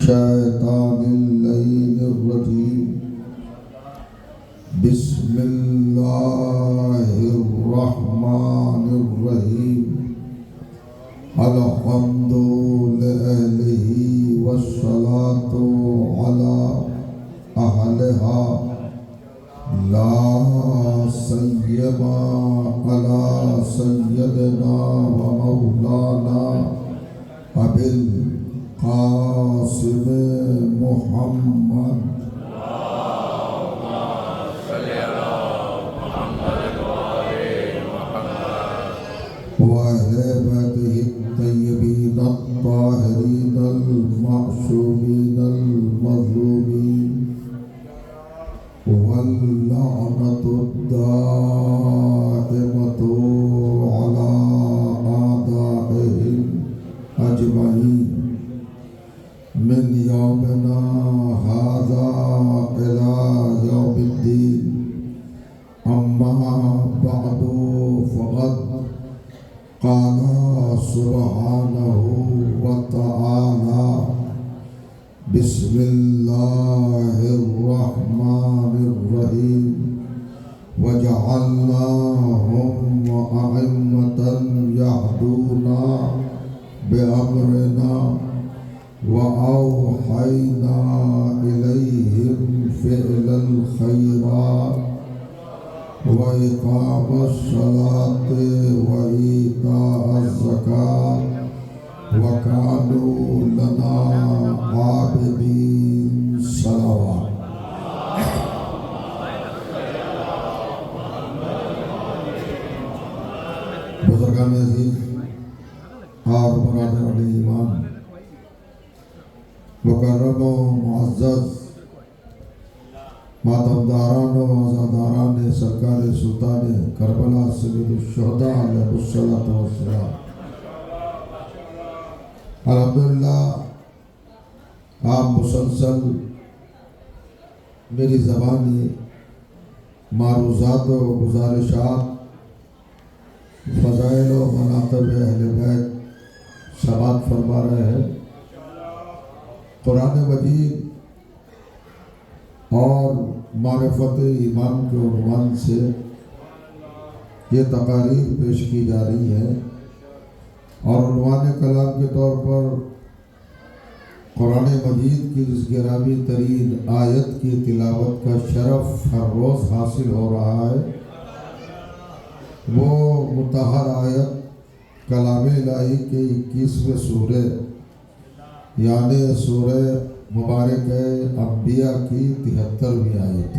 الشیطان اللعین الرجیم بسم اللہ الرحمن الرحیم الحمد للہ والصلاة علی اہلہا لا سیما علی سیدنا و مولانا ابی القاسم محمد وَأَهْلِ الطيبين الطاهرين المعصومين المظلومين واللعنة الدائمة على أعدائهم أجمعين من يومنا هذا إلى يوم الدين أما بعد فقد قال سبحانه وتعالى بسم الله الرحمن الرحيم وجعلناهم أئمة يهدون بأمرنا وأوحينا إليهم فعل الخيرات وإقام الصلاة وإيتاء الزكاة وكانوا لنا عابدين صلوات. بزرگان عزیز اور برادران ایمان، مکرم و معزز ماتمداران و آزاداران سرکار سلطان کربلا سید الشہداء علیہ الصلوۃ والسلام، الحمدللہ آپ مسلسل میری زبانی معروضات و گزارشات، فضائل و مناقب اہل بیت سماعت فرما رہے ہیں۔ قرآن مجید اور معرفت ایمان کے عنوان سے یہ تقاریر پیش کی جا رہی ہے، اور عنوان کلام کے طور پر قرآن مجید کی اس گرامی ترین آیت کی تلاوت کا شرف ہر روز حاصل ہو رہا ہے۔ وہ مطہر آیت کلام الہی کے 21ویں سورہ یعنی سورہ مبارک انبیاء کی 73ویں آیت۔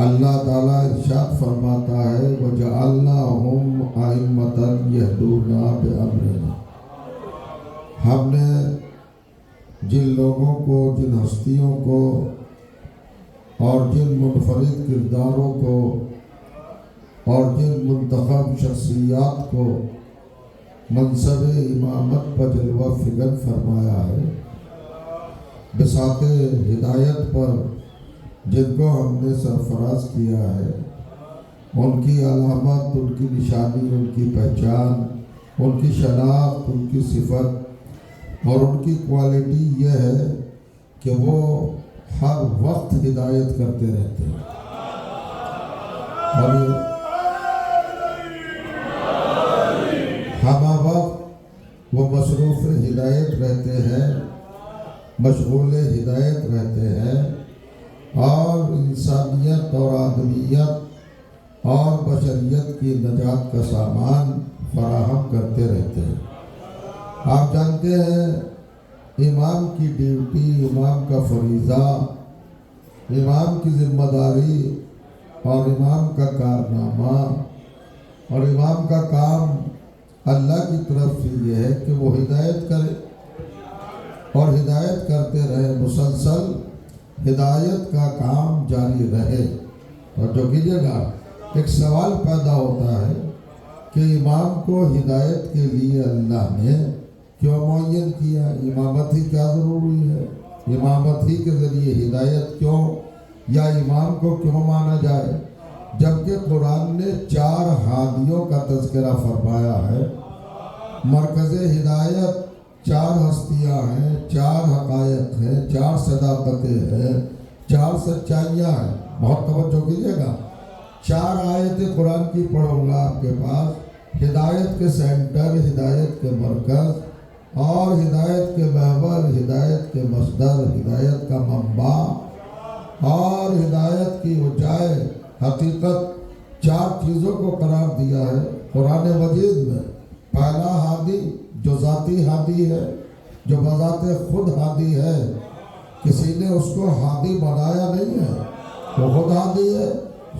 اللہ تعالیٰ ارشاد فرماتا ہے وَجَعَلْنَاهُمْ أَئِمَّةً يَهْدُونَ بِأَمْرِنَا، ہم نے جن لوگوں کو، جن ہستیوں کو اور جن منفرد کرداروں کو اور جن منتخب شخصیات کو منصب امامت پر جلوہ فکر فرمایا ہے، بساط ہدایت پر جن کو ہم نے سرفراز کیا ہے، ان کی علامت، ان کی نشانی، ان کی پہچان، ان کی شناخت، ان کی صفت اور ان کی کوالٹی یہ ہے کہ وہ ہر وقت ہدایت کرتے رہتے ہیں، اور ہمہ وقت وہ مصروف ہدایت رہتے ہیں، مشغول ہدایت رہتے ہیں، اور انسانیت اور آدمیت اور بشریت کی نجات کا سامان فراہم کرتے رہتے ہیں۔ آپ جانتے ہیں امام کی ڈیوٹی، امام کا فریضہ، امام کی ذمہ داری اور امام کا کارنامہ اور امام کا کام اللہ کی طرف سے یہ ہے کہ وہ ہدایت کرے اور ہدایت کرتے رہے، مسلسل ہدایت کا کام جاری رہے۔ اور جو کیجیے گا ایک سوال پیدا ہوتا ہے کہ امام کو ہدایت کے لیے اللہ نے کیوں معین کیا؟ امامت ہی کیا ضروری ہے؟ امامت ہی کے ذریعے ہدایت کیوں، یا امام کو کیوں مانا جائے؟ جبکہ قرآن نے 4 ہادیوں کا تذکرہ فرمایا ہے۔ مرکز ہدایت 4 ہستیاں ہیں، حقائق ہیں، 4 صداقتیں ہیں، 4 سچائیاں ہیں. بہت توجہ کیجیے گا. 4 آیتیں قرآن کی پڑھوں گا آپ کے پاس، ہدایت کے سینٹر، ہدایت کے مرکز اور ہدایت کے محور، ہدایت کے مصدر، ہدایت کا منبع اور ہدایت کی وجائے حقیقت. 4 چیزوں کو قرار دیا ہے قرآن مجید میں. پہلا ہادی جو ذاتی ہادی ہے، جو بذات خود ہادی ہے، کسی نے اس کو ہادی بنایا نہیں ہے، وہ خود ہادی ہے.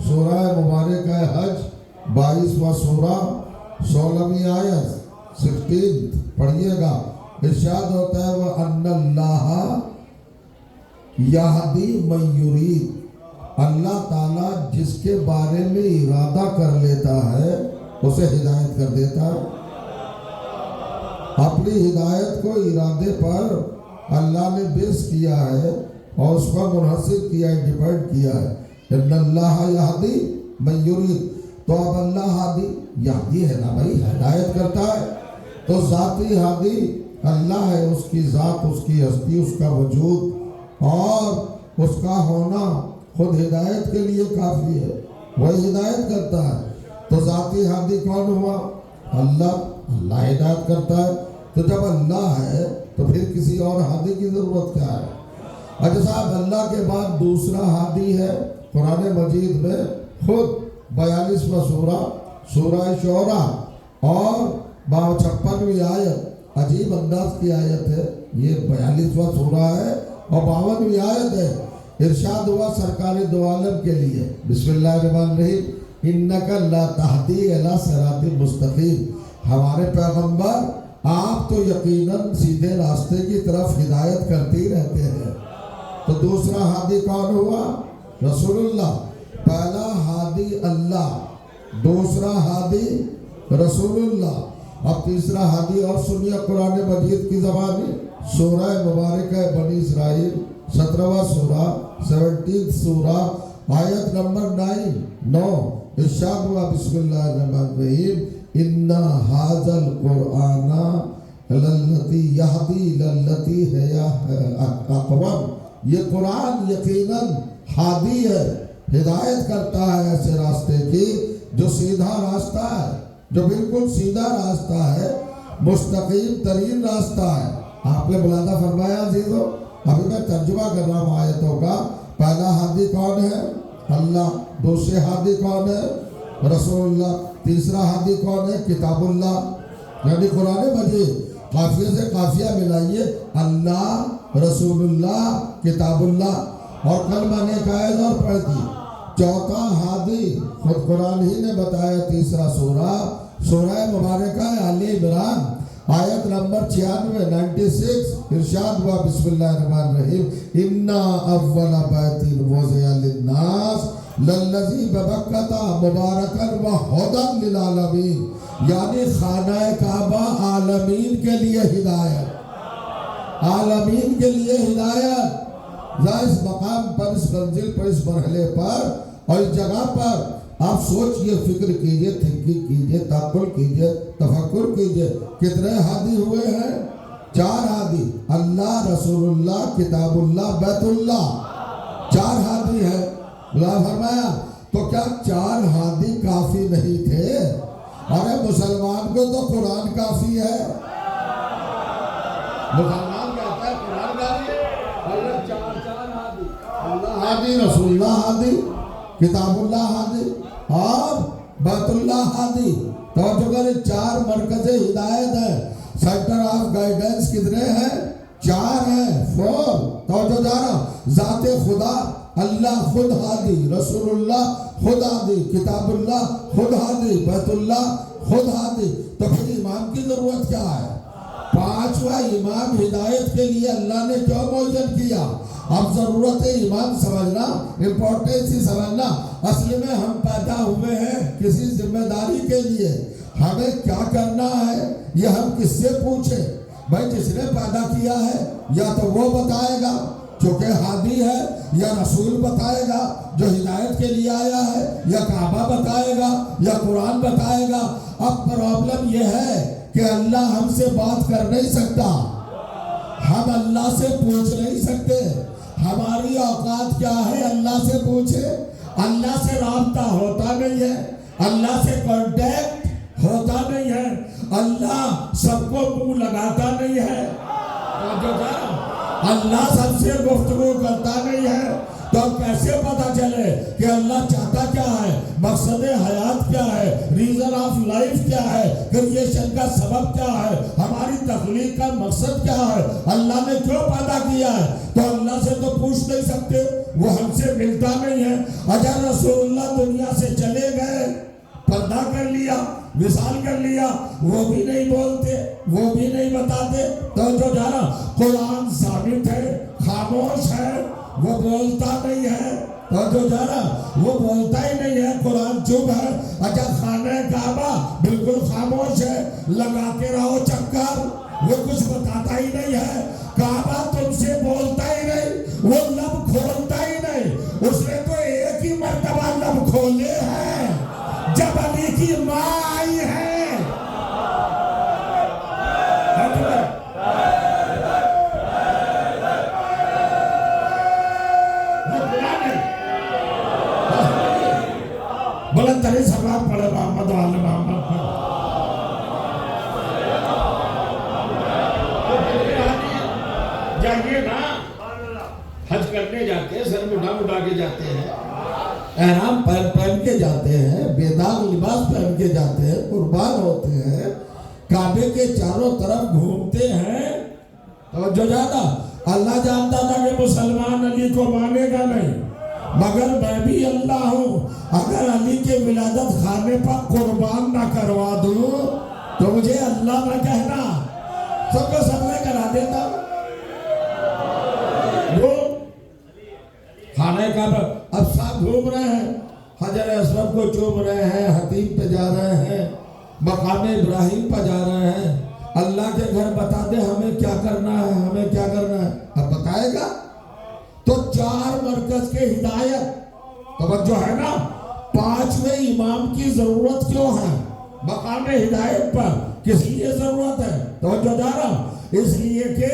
سورہ مبارکہ حج 22واں سورہ 16ویں آیت 16 پڑھیے گا. ارشاد ہوتا ہے وَأَنَّ اللَّهَ یہدی من یرید. اللہ تعالیٰ جس کے بارے میں ارادہ کر لیتا ہے اسے ہدایت کر دیتا ہے. اپنی ہدایت کو ارادے پر اللہ نے بیس کیا ہے اور اس پر منحصر کیا ہے، ڈیپینڈ کیا ہے. ان اللہ یہدی من یرید. تو اب اللہ ہادی یہدی ہے نا بھائی، ہدایت کرتا ہے. تو ذاتی ہادی اللہ ہے، اس کی ذات، اس کی ہستی، اس کا وجود اور اس کا ہونا خود ہدایت کے لیے کافی ہے. وہی ہدایت کرتا ہے. تو ذاتی ہادی کون ہوا؟ اللہ. اللہ ہدایت کرتا ہے. تو جب اللہ ہے تو پھر کسی اور ہادی کی ضرورت کیا ہے؟ اچھا صاحب، اللہ کے بعد دوسرا ہادی ہے قرآن مجید میں خود 42واں سورہ، سورہ شعراء اور 56ویں آیت. عجیب انداز کی آیت ہے یہ. 42واں سورہ ہے اور 52ویں آیت ہے. ارشاد ہوا سرکار دو عالم کے لیے، بسم اللہ الرحمن الرحیم، انک لا تہدی الی صراط مستقیم. ہمارے پیغمبر آپ تو یقیناً سیدھے راستے کی طرف ہدایت کرتے رہتے ہیں. تو دوسرا ہادی کون ہوا؟ رسول اللہ. پہلا ہادی اللہ، دوسرا ہادی رسول اللہ. اب تیسرا ہادی اور سنیے قرآن مجید کی زبان. سورہ مبارکہ بنی اسرائیل 17واں سورہ 17 سورہ آیت نمبر 9. ارشاد ہوا بسم اللہ الرحمن الرحیم اِنَّا هَذَا الْقُرْآنَ لَلَّتِي يَهْدِي لَلَّتِي هِيَ أَقْوَمُ. یہ قرآن یقیناً ہادی ہے، ہدایت کرتا ہے ایسے راستے کی جو سیدھا راستہ ہے، جو بالکل سیدھا راستہ ہے، مستقیم ترین راستہ ہے. آپ نے بلادہ فرمایا عزیزو. ابھی میں ترجمہ کر رہا ہوں آیتوں کا. پہلا ہادی کون ہے؟ اللہ. دوسرے ہادی کون ہے؟ رسول اللہ. تیسرا ہادی کون ہے؟ کتاب اللہ، یعنی قرآن مجید. قافیے سے قافیہ ملائیے، اللہ، رسول اللہ، کتاب اللہ. اور کل میں نے ایک آیت اور پڑھ دی. چوتھا ہادی خود قرآن ہی نے بتایا. تیسرا سورہ، سورہ مبارکہ آل عمران آیت نمبر 96 ارشاد ہوا بسم اللہ الرحمن الرحیم اِنَّا أَوَّلَ بَيْتٍ وُضِعَ لِلنَّاسِ لَلَّذِي بَبَكَّةَ مُبَارَكًا وَهُدًى لِلْعَالَمِينَ. یعنی خانہ کعبہ عالمین کے لیے ہدایت، عالمین کے لیے ہدایت. اس مقام پر، اس منزل پر، اس مرحلے پر اور اس جگہ پر آپ سوچئے، فکر کیجئے، تھنکنگ کیجئے، تعقل کیجئے، تفکر کیجئے. کتنے ہادی ہوئے ہیں؟ 4 ہادی. اللہ، رسول اللہ، کتاب اللہ، بیت اللہ. 4 ہادی ہے. اللہ فرمایا تو کیا 4 ہادی کافی نہیں تھے؟ ارے مسلمان کو تو قرآن کافی ہے. مسلمان کہتا ہے قرآن کافی ہے. اللہ 4 ہادی، اللہ ہادی، رسول اللہ ہادی، کتاب اللہ ہادی اور بیت اللہ ہادی. توجہ کریں، 4 مرکز ہدایت ہے. سینٹر آف گائیڈنس کتنے ہیں؟ 4 ہیں. 4. توجہ جانا. ذات خدا اللہ خود ہادی، رسول اللہ خود ہادی، کتاب اللہ خود ہادی، بیت اللہ خود ہادی. تو پھر امام کی ضرورت کیا ہے؟ 5واں امام ہدایت کے لیے اللہ نے کیوں معین کیا؟ اب ضرورت ایمان سمجھنا، امپورٹنس سمجھنا. اصل میں ہم پیدا ہوئے ہیں کسی ذمہ داری کے لیے. ہمیں کیا کرنا ہے یہ ہم کس سے پوچھیں؟ بھائی جس نے پیدا کیا ہے یا تو وہ بتائے گا چونکہ ہادی ہے، یا رسول بتائے گا جو ہدایت کے لیے آیا ہے، یا کعبہ بتائے گا، یا قرآن بتائے گا. اب پرابلم یہ ہے کہ اللہ ہم سے بات کر نہیں سکتا. ہم اللہ سے پوچھ نہیں سکتے ہماری اوقات کیا ہے اللہ سے پوچھے. اللہ سے رابطہ ہوتا نہیں ہے, اللہ سے کانٹیکٹ ہوتا نہیں ہے, اللہ سب کو منہ لگاتا نہیں ہے, اللہ سب سے گفتگو کرتا نہیں ہے. تو کیسے پتا چلے کہ اللہ چاہتا کیا ہے, مقصد حیات کیا ہے, ریزن آف لائف کیا ہے, کریشن کا سبب کیا ہے, ہماری تخلیق کا مقصد کیا ہے, اللہ نے کیوں پیدا کیا ہے. تو اللہ سے تو پوچھ نہیں سکتے, وہ ہم سے ملتا نہیں ہے. اگر رسول اللہ دنیا سے چلے گئے, پردہ کر لیا, وصال کر لیا, وہ بھی نہیں بولتے, وہ بھی نہیں بتاتے. تو جو جانا قرآن ثابت ہے, خاموش ہے, وہ بولتا نہیں ہے. اور جو جانا وہ بولتا ہی نہیں ہے, قرآن چپ ہے. اچھا خانہ کعبہ بالکل خاموش ہے, لگاتے رہو چکر, وہ کچھ بتاتا ہی نہیں ہے. کعبہ تم سے بولتا ہی نہیں, وہ لب کھولتا ہی نہیں. اس نے تو ایک ہی مرتبہ لب کھولے ہیں جب علی کی ماں آئی ہے. بلند ترین سلام پڑھے محمد و آل محمد پر. جائیے نا, حج کرنے جاتے ہیں, سر مڈا کے جاتے ہیں, احرام پہن کے جاتے ہیں, بیداغ لباس پہن کے جاتے ہیں, قربان ہوتے ہیں, کعبے کے چاروں طرف گھومتے ہیں. توجہ جانا, اللہ جانتا تھا کہ مسلمان علی کو مانے گا نہیں, مگر میں بھی اللہ ہوں. اگر علی کے ولادت خانے پر قربان نہ کروا دوں تو مجھے اللہ نہ کہنا, سب کو سب میں کرا دیتا. وہ خانہ کعبہ اب ساتھ گھوم رہے ہیں, حجر اسود کو چوم رہے ہیں, حتیم پہ جا رہے ہیں, مقام ابراہیم پہ جا رہے ہیں. اللہ کے گھر بتا دے ہمیں کیا کرنا ہے, ہمیں کیا کرنا ہے, اب بتائے گا. تو 4 مرکز کے ہدایت, توجہ ہے نا, 5ویں امام کی ضرورت کیوں ہے مقام ہدایت پر, کس لیے ضرورت ہے, توجہ دارا, اس لیے کہ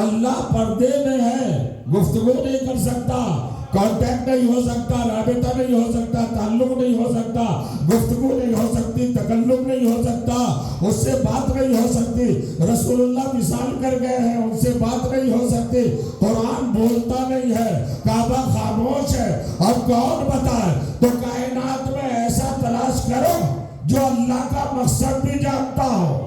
اللہ پردے میں ہے, گفتگو نہیں کر سکتا, کانٹیکٹ نہیں ہو سکتا, رابطہ نہیں ہو سکتا, تعلق نہیں ہو سکتا, گفتگو نہیں ہو سکتی, تکلم نہیں ہو سکتا, اس سے بات نہیں ہو سکتی. رسول اللہ وصال کر گئے ہیں, ان سے بات نہیں ہو سکتی. قرآن بولتا نہیں ہے, کعبہ خاموش ہے. اب کون بتائے, تو کائنات میں ایسا تلاش کرو جو اللہ کا مقصد بھی جانتا ہو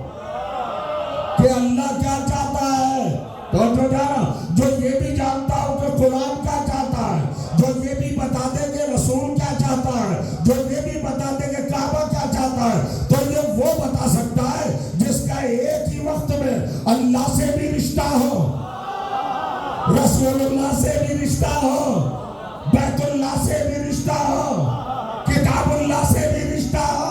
کہ اللہ کیا چاہتا ہے. تو جو جانا, جو یہ بھی جانتا ہو کہ قرآن کیا چاہتا ہے, جو یہ بھی بتا دے کہ رسول کیا چاہتا ہے, جو یہ بھی بتا دے کہ کعبہ کیا چاہتا ہے, تو یہ وہ بتا سکتا ہے جس کا ایک ہی وقت میں اللہ سے بھی رشتہ ہو, رسول اللہ سے بھی رشتہ ہو, بیت اللہ سے بھی رشتہ ہو, کتاب اللہ سے بھی رشتہ ہو.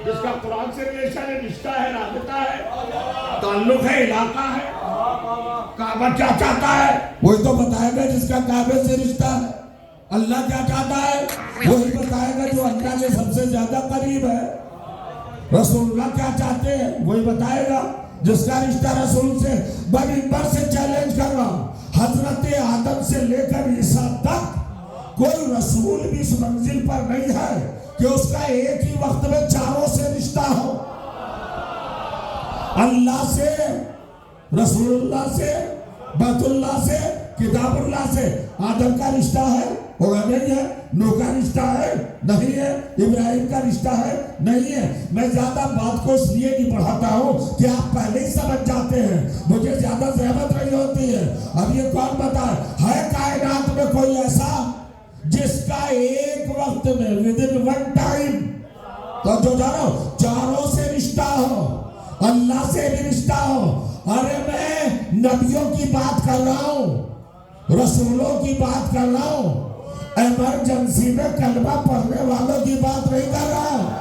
جس کا قرآن سے ریلیشن ہے, رشتہ ہے, رابطہ ہے, تعلق ہے, علاقہ ہے. کعبہ کیا چاہتا ہے وہی تو بتائے گا جس کا کعبے سے رشتہ ہے. اللہ کیا چاہتا ہے وہی بتائے گا جو اللہ کے سب سے زیادہ قریب ہے. رسول اللہ کیا چاہتے ہیں وہی بتائے گا جس کا رشتہ رسول سے. منبر سے چیلنج کر رہا ہوں, حضرت آدم سے لے کر عیسیٰ تک کوئی رسول بھی اس منزل پر نہیں ہے کہ اس کا ایک ہی وقت میں چاروں سے رشتہ ہو. اللہ سے, رسول اللہ سے, بیت اللہ سے, کتاب اللہ سے. آدم کا رشتہ ہے ہوگا نہیں ہے, نوح کا رشتہ ہے نہیں ہے, ابراہیم کا رشتہ ہے نہیں ہے. میں زیادہ بات کو اس لیے نہیں بڑھاتا ہوں کہ آپ پہلے ہی سمجھ جاتے ہیں, مجھے زیادہ زحمت نہیں ہوتی ہے. اب یہ کون بتائے, ہے کائنات میں کوئی ایسا جس کا ایک وقت میں within one time, تو جو جانو, چاروں سے رشتہ ہو, اللہ سے بھی رشتہ ہو. ارے میں نبیوں کی بات کر رہا ہوں, رسولوں کی بات کر رہا ہوں, ایمرجنسی میں کلمہ پڑھنے والوں کی بات نہیں کر رہا ہوں.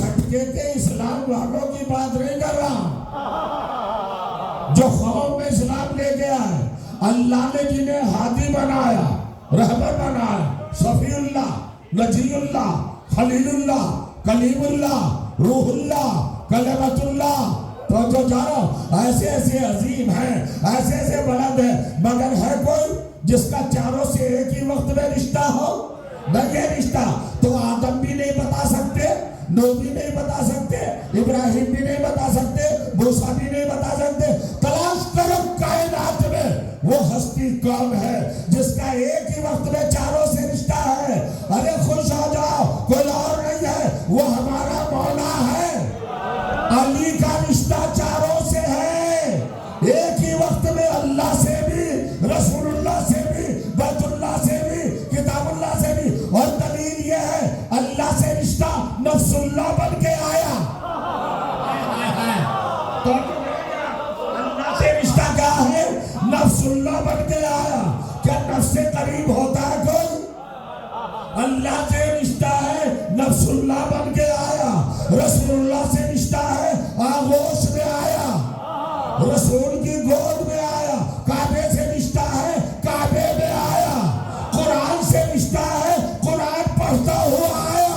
جھٹکے کے اسلام والوں کی بات نہیں کر رہا، جو قوم میں اسلام لے کے آئے، اللہ نے جنہیں ہادی بنایا، رہبر بنایا، صفی اللہ، نجی اللہ، خلیل اللہ، کلیم اللہ، روح اللہ، کلمت اللہ، تو جو جانو ایسے ایسے عظیم ہیں، ایسے ایسے بلند ہیں، مگر ہے کوئی جس کا چاروں سے ایک ہی وقت میں رشتہ ہو؟ نہیں ہے رشتہ۔ تو آدم بھی نہیں بتا سکتے، نوح بھی نہیں بتا سکتے، ابراہیم بھی نہیں بتا سکتے، موسیٰ بھی نہیں بتا سکتے۔ تلاش کرو کائنات میں وہ ہستی کون ہے جس کا ایک ہی وقت میں چاروں سے رشتہ ہے؟ ارے خوش ہو جاؤ، کوئی اور نہیں ہے، وہ ہمارا مولا ہے۔ علی کا رشتہ چاروں سے ہے، ایک ہی وقت میں اللہ سے بھی، رسول اللہ سے بھی، بیت اللہ سے بھی، کتاب اللہ سے بھی۔ اور دلیل یہ ہے اللہ سے رشتہ نفس اللہ بن کے آیا۔ تو اللہ سے رشتہ کیا ہے؟ نفس اللہ بن کے آیا۔ کیا نفس سے قریب ہوتا ہے کوئی؟ اللہ سے رشتہ ہے، نفس اللہ بن کے آیا۔ رسول اللہ سے رشتہ ہے، آغوش میں آیا، رسول کی گود میں آیا۔ کعبے سے رشتہ ہے، کعبے میں آیا۔ قرآن سے رشتہ ہے، قرآن پڑھتا ہوا آیا۔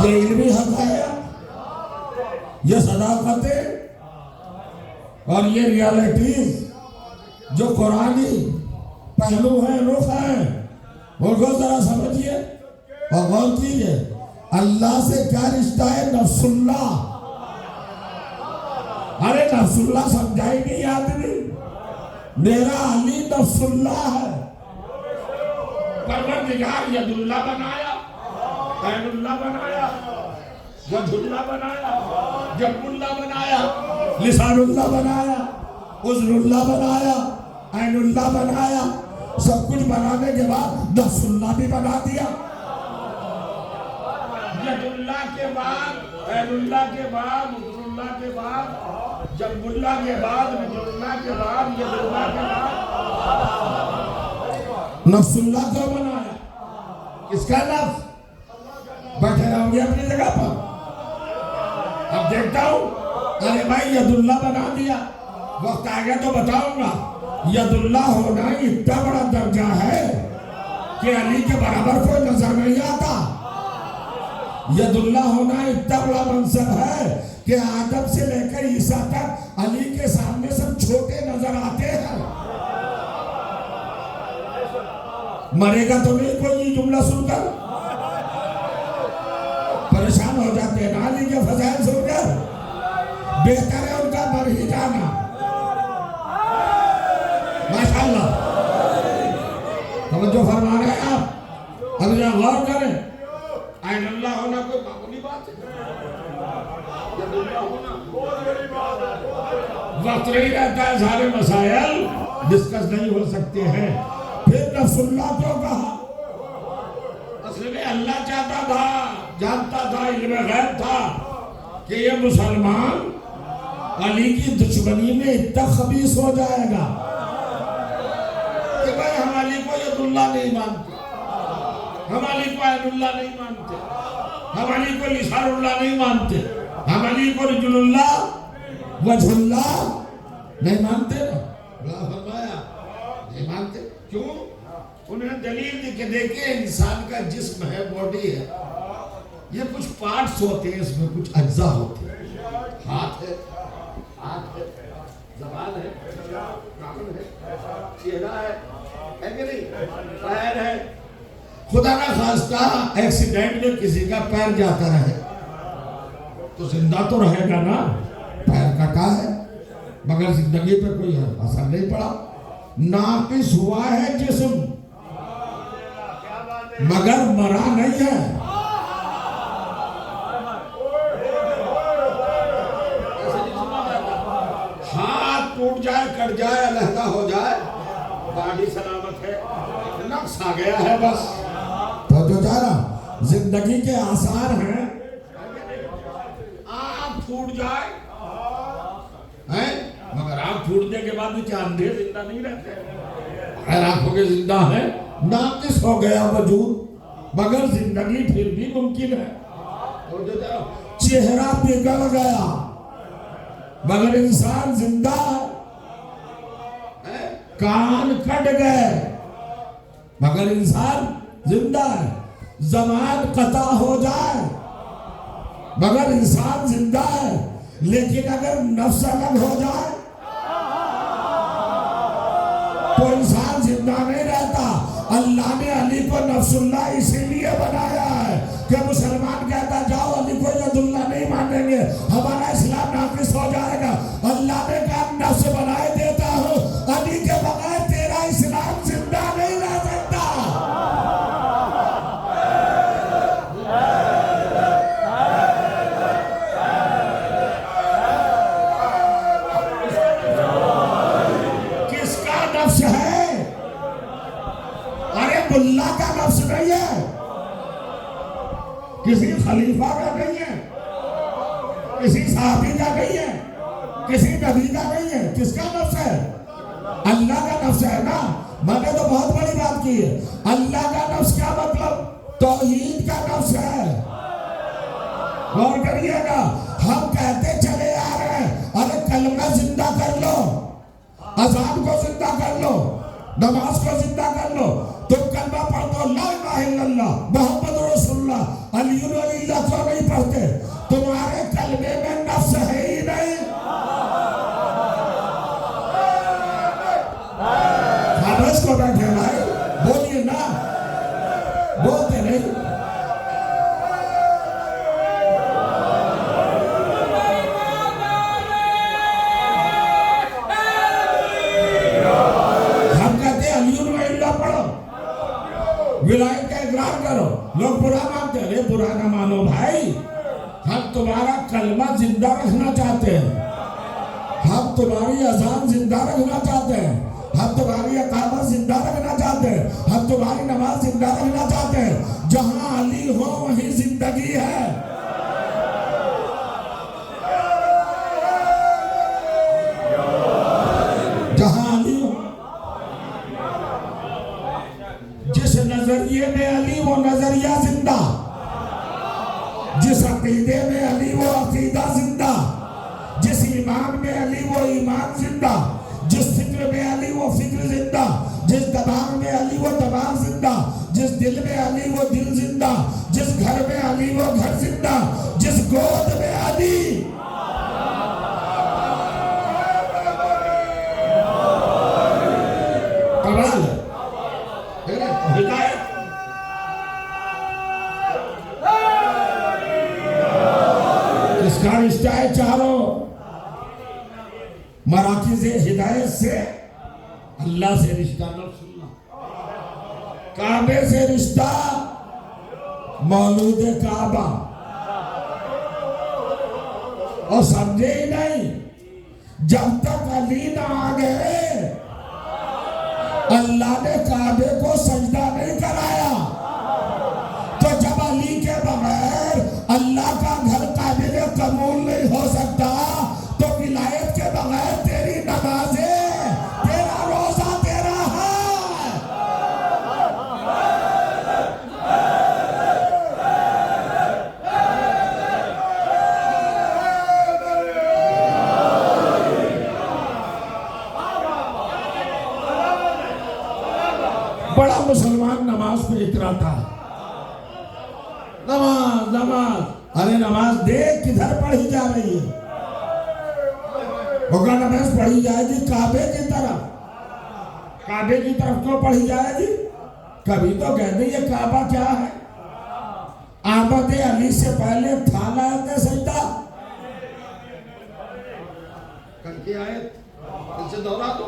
یہ علمی حقائق، یہ صداقتیں اور یہ ریالٹیز جو قرآنی پہلو ہیں، رخ ہیں، ان کو ذرا سمجھیے اور غور کیجیے۔ اللہ سے کیا رشتہ ہے؟ نفس اللہ۔ ارے نفس اللہ سمجھائی نہیں آدمی، میرا علی نفس اللہ ہے۔ پروردگار ید اللہ بنایا، عین اللہ بنایا، وجہ اللہ بنایا، جب اللہ بنایا، لسان اللہ بنایا، عذر اللہ بنایا، عین اللہ بنایا۔ سب کچھ بنانے کے بعد نفس اللہ بھی بنا دیا۔ ید اللہ کے بعد، عین اللہ کے بعد، عذر اللہ کے بعد، جب اللہ کے بعد، وجہ اللہ کے بعد، ید اللہ کے بعد نفس اللہ کو بنایا۔ کس کا نفس؟ بیٹھے رہوں گے اپنی جگہ پر؟ اب دیکھتا ہوں، ارے بھائی ید اللہ بنا دیا، وقت آ گیا تو بتاؤں گا۔ ید اللہ ہونا اتنا بڑا درجہ ہے کہ علی کے برابر کوئی نظر نہیں آتا۔ ید اللہ ہونا اتنا بڑا منصب ہے کہ آدم سے لے کر عیسیٰ تک علی کے سامنے سب چھوٹے نظر آتے ہیں۔ مرے گا تو نہیں کوئی یہ جملہ سن کر؟ پریشان ہو جاتے ہیں علی کے فضائل سن کر؟ بہتر ہے ان کا مر ہی جانا۔ ماشاءاللہ توجہ فرما رہے ہیں آپ، اب ذرا غور کریں۔ عین اللہ ہونا کوئی معمولی بات ہے؟ وقت نہیں رہتا ہے، سارے مسائل ڈسکس نہیں ہو سکتے ہیں۔ پھر نفس اللہ کیوں کہا؟ اصل میں اللہ چاہتا تھا، جانتا تھا، علم غیب تھا کہ یہ مسلمان علی کی دشمنی میں اتنا خبیث ہو جائے گا کہ بھائی ہم علی کو ید اللہ نہیں مانتے، ہم علی کو عین اللہ نہیں مانتے، ہم علی کو لسان اللہ نہیں مانتے، ہم علی کو رجل اللہ، وجہ اللہ نہیں مانتے نا۔ اللہ فرمایا نہیں مانتے۔ کیوں؟ انہیں دلیل دی کہ دیکھیں انسان کا جسم ہے، باڈی ہے، یہ کچھ پارٹس ہوتے ہیں، اس میں کچھ اجزاء ہوتے ہیں۔ ہاتھ ہے، آنکھ ہے، زبان ہے، کان ہے، چہرہ ہے کہ نہیں، پیر ہے۔ خدا نہ خواستہ ایکسیڈنٹ میں کسی کا پیر جاتا رہے تو زندہ تو رہے گا نا، پیر کٹا ہے مگر زندگی پہ کوئی اثر نہیں پڑا۔ ناقص ہوا ہے جسم مگر مرا نہیں ہے۔ ہاتھ ٹوٹ جائے، کٹ جائے، علیحدہ ہو جائے، باڈی سلامت ہے، نقص آ گیا ہے بس۔ زندگی کے آثار ہیں. آنکھ پھوٹ جائے مگر آنکھ پھوٹنے کے بعد بھی کیا اندھے زندہ نہیں رہتے؟ غیر آنکھوں کے زندہ ہیں. ناقص ہو گیا وجود مگر زندگی پھر بھی ممکن ہے. چہرہ پگھل گیا مگر انسان زندہ ہے. کان کٹ گئے مگر انسان زندہ ہے. زبان قطع ہو جائے مگر انسان زندہ ہے. لیکن اگر نفس الگ ہو جائے تو انسان زندہ نہیں رہتا. اللہ نے علی کو نفس اللہ اسی لیے بنایا ہے کہ مسلمان کہتا جاؤ علی کو ید اللہ نہیں مانیں گے ہمارا اسلام ناقص ہو جائے گا. اللہ نے کہا نفس بنائے دیتا ہوں علی کے بغیر تیرا اسلام زندہ نہیں رہ سکتا. کس کا نفس ہے؟ ارے اللہ کا نفس نہیں ہے, کسی خلیفہ کا نہیں ہے, کسی صحابی کا نہیں ہے, کسی نبی کا نہیں ہے. کس کا نفس ہے؟ اللہ کا نفس ہے نا. میں نے تو بہت بڑی بات کی ہے. اللہ کا نفس کیا مطلب؟ توحید کا نفس ہے. غور کریے گا. ہم کہتے چلے آ رہے ہیں ارے کلمہ زندہ کر لو, اذان کو زندہ کر لو, نماز کو زندہ کر لو. تم کلمہ پڑھ دو لا الہ الا اللہ محمد رسول اللہ علی ولی اللہ کو نہیں پڑھتے. تمہارے کلمے میں نفس ہے ہی نہیں. خاموش کو بیٹھے بھائی, بولیے نا, بولتے نہیں. ہم کہتے ہیں علی ولی اللہ پڑھو, ولایت کا اقرار کرو. لوگ برا مانتے ہیں. ارے برا نہ مانو بھائی, ہم تمہارا کلمہ زندہ رکھنا چاہتے ہیں, ہم تمہاری اذان زندہ رکھنا چاہتے ہیں, ہم تمہاری اقامت زندہ رکھنا چاہتے ہیں, ہم تمہاری نماز زندہ رکھنا چاہتے ہیں. جہاں علی ہو وہیں زندگی ہے. جہاں علی ہو, جس نظریے میں علی وہ نظریہ زندہ, جس عقیدے میں علی وہ عقیدہ زندہ, جس ایمان میں علی وہ ایمان زندہ, جس فکر میں علی وہ فکر زندہ, جس دماغ میں علی وہ دماغ زندہ, جس دل میں علی وہ دل زندہ, جس گھر میں علی وہ گھر زندہ, جس گود میں علی. کمال ہے ہدایت. اس کا رشتہ ہے چاروں مراکز ہدایت سے. اللہ سے رشتہ نفس اللہ, کعبے سے رشتہ مولود کعبہ. اور سمجھے ہی نہیں, جب تک علی نہ آ گئے اللہ نے کعبے کو سجدہ نہیں کرایا. تو جب علی کے بغیر اللہ کا گھر قابل قبول نہیں ہو سکتا تو ولایت کے بغیر تیری نمازیں, تیرا روزہ, تیرا حج. بڑا مسلمان نماز پہ اتراتا ہے, نماز نماز. ارے نماز دیکھ کدھر پڑھی جا رہی ہے. ہوگا نماز پڑھی جائے گی کعبے کی طرف, کعبے کی طرف کیوں پڑھی جائے گی؟ کبھی تو کہتے یہ کعبہ کیا ہے؟ آمد علی سے پہلے تھا لایت سجدہ. کل کی آیت ان سے دورہ تو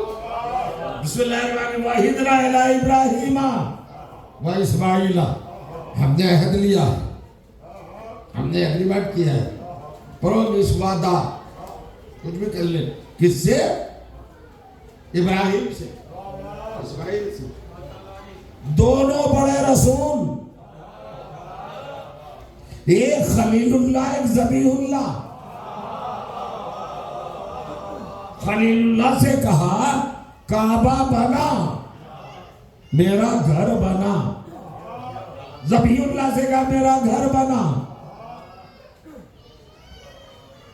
بسم اللہ الرحمن الرحیم وَإِذْ إِلَىٰ إِبْرَاهِيمَ وَإِسْمَاعِيلَ. ہم نے عہد لیا, ہم نے ایگریمنٹ کیا ہے, پرومس وعدہ کچھ بھی کر لیں. کس سے؟ ابراہیم سے, اسماعیل سے. دونوں بڑے رسول ایک خلیل اللہ، ایک ذبیح اللہ۔ خلیل اللہ سے کہا کعبہ بنا، میرا گھر بنا۔ ذبیح اللہ سے کہا میرا گھر بنا۔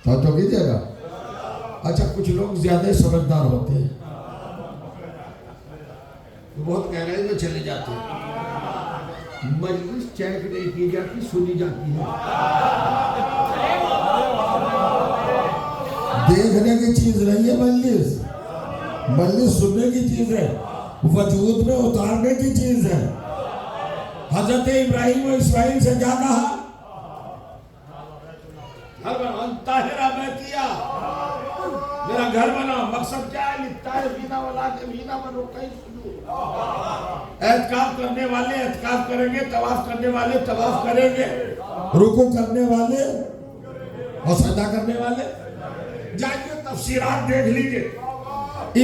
تو کیجئے گا۔ اچھا کچھ لوگ زیادہ سمجھدار ہوتے ہیں، بہت کہہ رہے ہیں میں چلے جاتے ہیں، مجلس چیک نہیں کی جاتی، سنی جاتی ہے۔ دیکھنے کی چیز نہیں ہے مجلس، مجلس سننے کی چیز ہے، وجود میں اتارنے کی چیز ہے۔ حضرت ابراہیم و اسماعیل سے کیا کہا؟ طاہرہ بیتیا، میرا گھر بنا۔ مقصد کیا ہے؟ للطائفین والعاکفین والرکع السجود۔ اعتکاف کرنے والے اعتکاف کریں گے، طواف کرنے والے طواف کریں گے، رکوع کرنے والے اور سجدہ کرنے والے۔ جائیے تفسیرات دیکھ لیجئے۔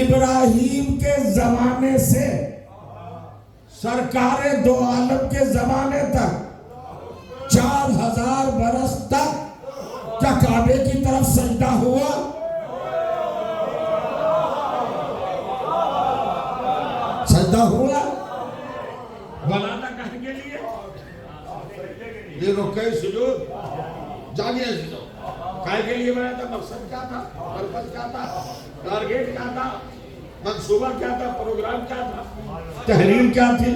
ابراہیم کے زمانے سے سرکار دو عالم کے زمانے تک 4000 برس تک کیا کعبے کی طرف سجدہ ہوا؟ سجدہ ہوا؟ بنانا کہنے کے لیے یہ رکوع سجود جاگے عزیزوں، کہنے کے لیے بنایا تھا؟ مقصد کیا تھا؟ پرپس کیا تھا؟ ٹارگیٹ کیا تھا؟ منصوبہ کیا تھا؟ پروگرام کیا تھا؟ تحریم کیا تھی؟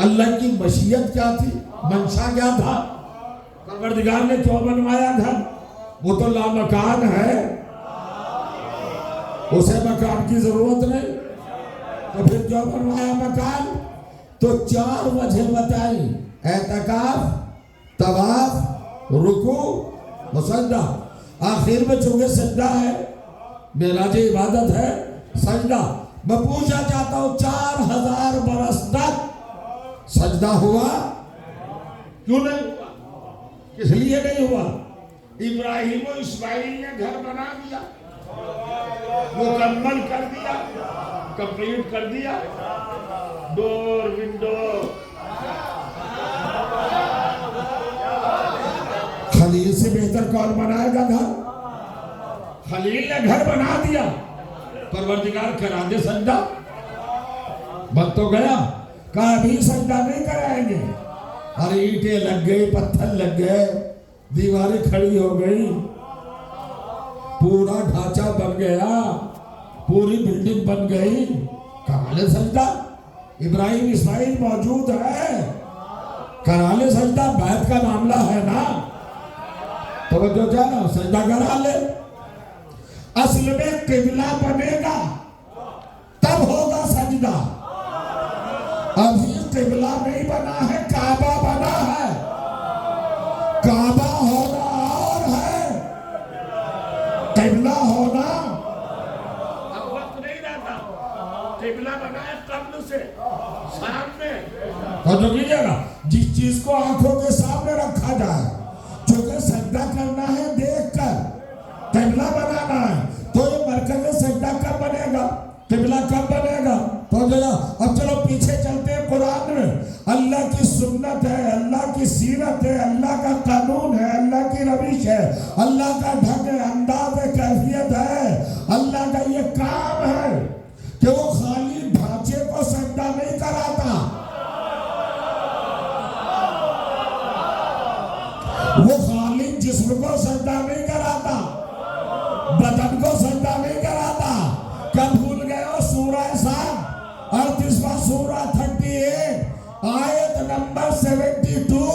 اللہ کی مشیت کیا تھی؟ منشا کیا تھا؟ پروردگار نے کیوں بنوایا تھا؟ وہ تو لامکان ہے، اسے مکان کی ضرورت نہیں، تو پھر کیوں بنوایا مکان؟ تو 4 وجہ بتائی: اعتکاف، طواف، رکوع و سجدہ۔ آخر میں چونکہ سجدہ ہے، معراج عبادت ہے، سجدہ۔ میں پوچھنا چاہتا ہوں 4000 برس تک سجدہ ہوا؟ کیوں نہیں ہوا؟ کس لیے نہیں ہوا؟ ابراہیم و اسماعیل نے گھر بنا دیا، مکمل کر دیا، کمپلیٹ کر دیا، ڈور ونڈو۔ خلیل سے بہتر کون بنائے گا گھر؟ خلیل نے گھر بنا دیا، پروردگار کرا دے سجدہ، بن تو گیا۔ کہا ابھی سجدہ نہیں کرائیں گے۔ ہر اینٹیں لگ گئی، پتھر لگ گئے، دیواریں کھڑی ہو گئی، پورا ڈھانچہ بن گیا، پوری بلڈنگ بن گئی، کرا لے سجدہ۔ ابراہیم اسماعیل موجود ہے، کرا لے سجدہ، بیت کا معاملہ ہے نا، توجہ کیا نا، سجدہ کرا لے۔ اصل میں قبلہ بنے گا تب ہوگا سجدہ، ابھی قبلہ نہیں بنا ہے، کعبہ بنا ہے۔ کعبہ ہونا اور ہے، قبلہ ہونا اب وقت نہیں رہتا۔ قبلہ بنا ہے قبل سے، سامنے۔ تو جو کیجئے گا، جس چیز کو آنکھوں کے سامنے رکھا جائے، چونکہ سجدہ کرنا ہے دیکھ کر، قبلہ بنانا ہے، تو یہ مرکز سجدہ کب بنے گا؟ قبلہ کب بنے گا؟ تو اب چلو پیچھے چلتے ہیں۔ قرآن میں اللہ کی سنت ہے، اللہ کی سیرت ہے، اللہ کا قانون ہے، اللہ کی روش ہے، اللہ کا ڈھنگ ہے، انداز ہے، کیفیت ہے۔ اللہ کا یہ کام ہے کہ وہ خالی ڈھانچے کو سجدہ نہیں کراتا، وہ خالی جسم کو سجدہ نہیں کراتا، بدن کو سجدہ نہیں کراتا۔ کیا بھول گئے ہو؟ سورہ سعد 38واں سورہ 38 آیت نمبر 72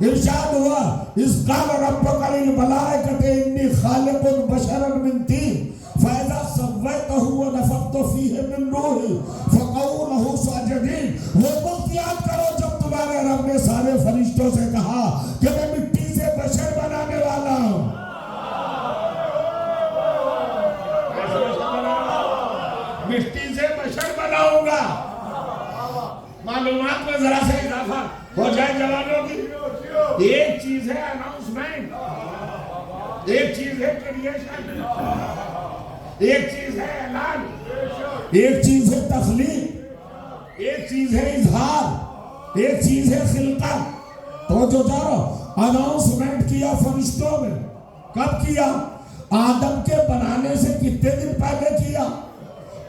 ارشاد ہوا: اذ قال ربک للملائکۃ انی خالق بشرا من طین فاذا سویتہ ونفخت فیہ من روحی فقعوا لہ ساجدین۔ وہ وقت یاد کرو جب تمہارے رب نے سارے فرشتوں سے کہا کہ میں مٹی سے بشر بنانے والا ہوں۔ مٹی سے بشر بناؤں گا۔ معلومات میں ذرا سے اضافہ ہو جائے جوانوں کی۔ ایک چیز ہے اناؤنسمنٹ، ایک چیز ہے کریشن، ایک چیز ہے اعلان، ایک چیز ہے تخلیق، ایک چیز ہے اظہار، ایک چیز ہے خلقت۔ تو توجہ جارو، اناؤنسمنٹ کیا فرشتوں نے. کب کیا؟ آدم کے بنانے سے کتنے دن پہلے کیا؟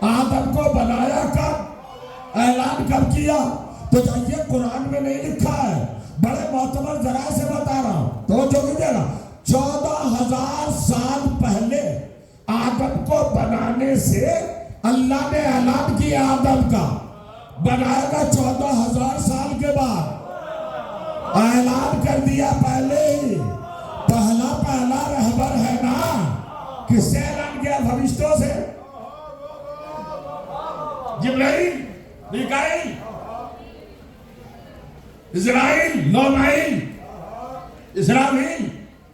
آدم کو بنایا کب؟ اعلان کب کیا؟ تو یہ قرآن میں نہیں لکھا ہے، بڑے معتبر ذرائع سے بتا رہا ہوں. توجہ کیجیے گا. 14,000 سال پہلے آدم کو بنانے سے اللہ نے اعلان کیا آدم کا بنائے گا 14,000 سال کے بعد. اعلان کر دیا پہلے ہی. پہلا رہبر ہے نا. کس سے اعلان کیا؟ فرشتوں سے. جبرائیل، میکائیل، اسرائیل، نومائیل، اسرافیل،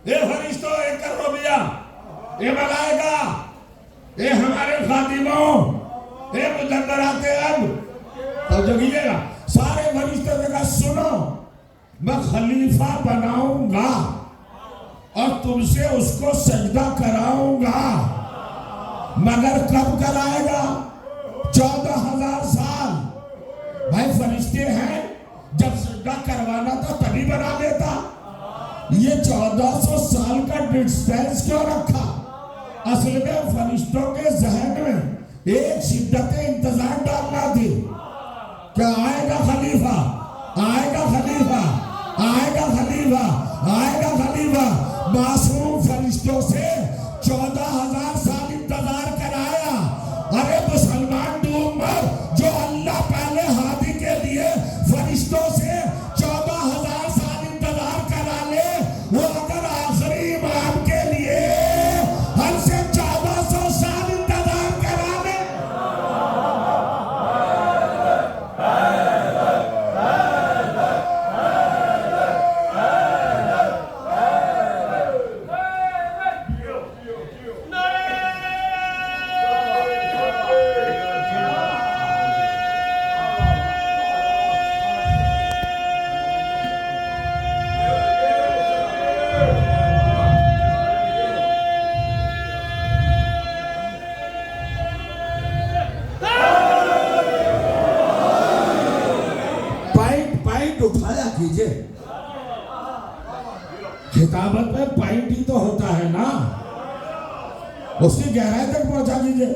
اے فرشتوں، اے کروبیہ، اے ملائکہ، اے ہمارے خادموں، اے مدبرات امر. توجہ کیجیے گا. سارے فرشتوں نے کہا سنو، میں خلیفہ بناؤں گا اور تم سے اس کو سجدہ کراؤں گا. مگر کب کرائے گا؟ 14,000 سال. بھائی فرشتے ہیں، جب سجدہ کروانا تھا تبھی بنا دیتا. یہ 1400 سال کا ڈسٹینس کیوں رکھا؟ اصل میں فرشتوں کے ذہن میں ایک شدت انتظار ڈالنا تھی کہ آئے گا خلیفہ، آئے گا خلیفہ، آئے گا خلیفہ، آئے گا خلیفہ. معصوم فرشتوں سے 14,000 سال انتظار کرایا. ارے مسلمان ڈوم جو اللہ پہلے ہادی کے لیے فرشتوں سے 14,000 سال انتظار کرا لے، وہ اگر آخری امام کے لیے ہم سے 1400 سال انتظار کرا لے. خطابت میں پوائنٹ ہی تو ہوتا ہے نا. اس کی گہرائی تک پہنچا دیجئے.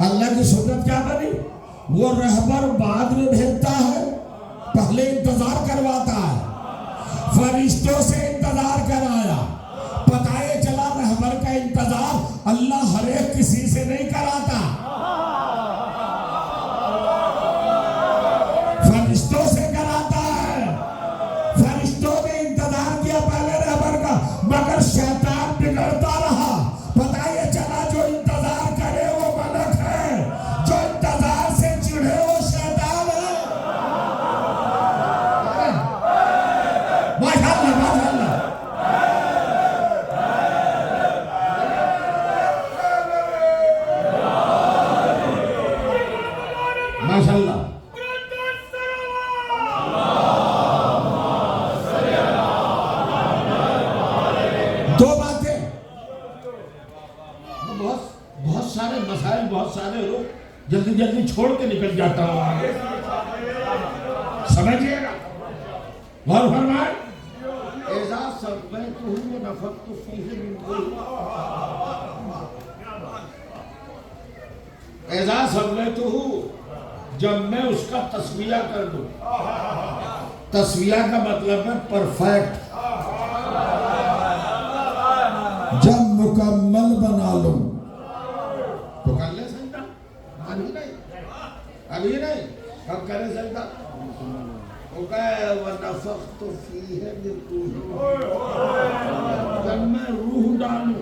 اللہ کی سنت کیا بنی؟ وہ رہبر بعد میں بھیجتا ہے، پہلے انتظار کرواتا ہے. فرشتوں سے انتظار کرایا. پتہ یہ چلا رہبر کا انتظار اللہ ہر ایک کسی سے نہیں کراتا، فرشتوں سے کراتا ہے. فرشتوں نے انتظار کیا پہلے رہبر کا، مگر شیطان بگڑتا رہا. پتہ یہ چلا جو انتظار کرے وہ ملک ہے، جو انتظار سے چڑھے وہ شیطان ہے. ماشاءاللہ ماشاءاللہ. ماشاءاللہ. دو باتیں. بہت سارے مسائل، بہت سارے لوگ جلدی جلدی چھوڑ کے نکل جاتا ہوں آگے. سمجھئے گا. غور فرمائے. اذا سویتہ ونفخت فیہ من روحی. اذا سویتہ، جب میں اس کا تسویہ کر دوں. تسویہ کا مطلب ہے پرفیکٹ. جب مکمل بنا لوں تو کر لے سجدہ. ابھی نہیں کب کرے سجدہ؟ وہ کہے وَنَفَخْتُ فِيهِ مِن رُوحِي، جب میں روح ڈالوں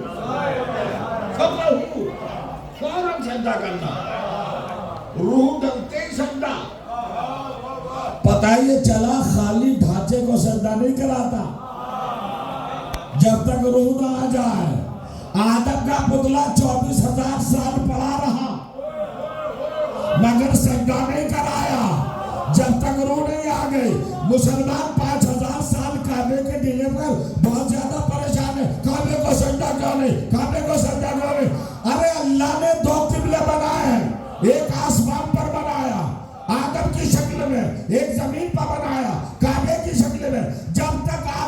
فوراً سجدہ کرنا. روح ڈلتے ہی سجدہ. پتہ یہ چلا خالی ڈھانچے کو سجدہ نہیں کراتا جب تک روح نہ آ جائے. آدم کا پتلا 24,000 سال پڑا رہا مگر سجدہ نہیں کرایا جب تک روح نہیں آ گئی. مسلمان 5,000 سال کعبے کے ڈیلے پر بہت زیادہ پریشان ہے. کعبے کو سجدہ کیوں نہیں، کعبے کو سجدہ کیوں نہیں. ارے اللہ نے 2 قبلے بنائے ہیں. ایک آسمان پر بنایا آدم کی شکل میں، ایک زمین پر بنایا کعبے کی شکل میں. جب تک آپ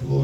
2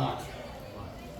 8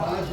5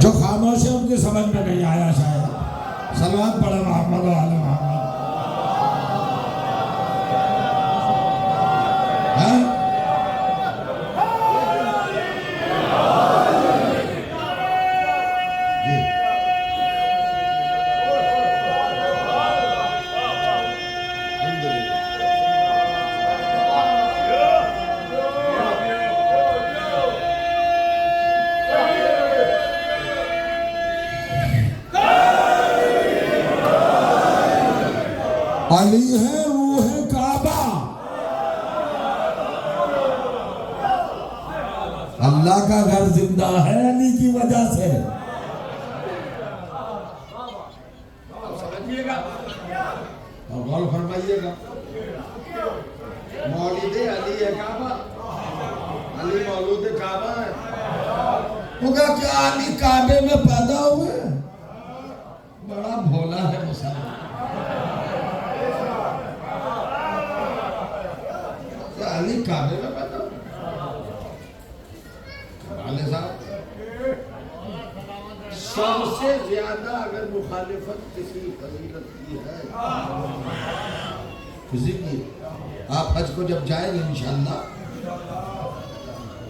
جو خاموش ہے ان کی سمجھ میں نہیں آیا شاید. صلوات پڑھے محمد و آل محمد. علی ہے روح کعبہ. اللہ کا گھر زندہ ہے علی کی وجہ سے. سمجھئے گا اور غور فرمائیے گا. مولد علی ہے کعبہ. علی مولود کعبہ ہے. ہوگا کیا علی کعبے میں پیدا ہوئے؟ بڑا بھولا ہے مسلمان. علی کعبے میں پیدا والے صاحب. سب سے زیادہ اگر مخالفت کسی فضیلت کی ہے کسی کی، آپ حج کو جب جائیں گے انشاءاللہ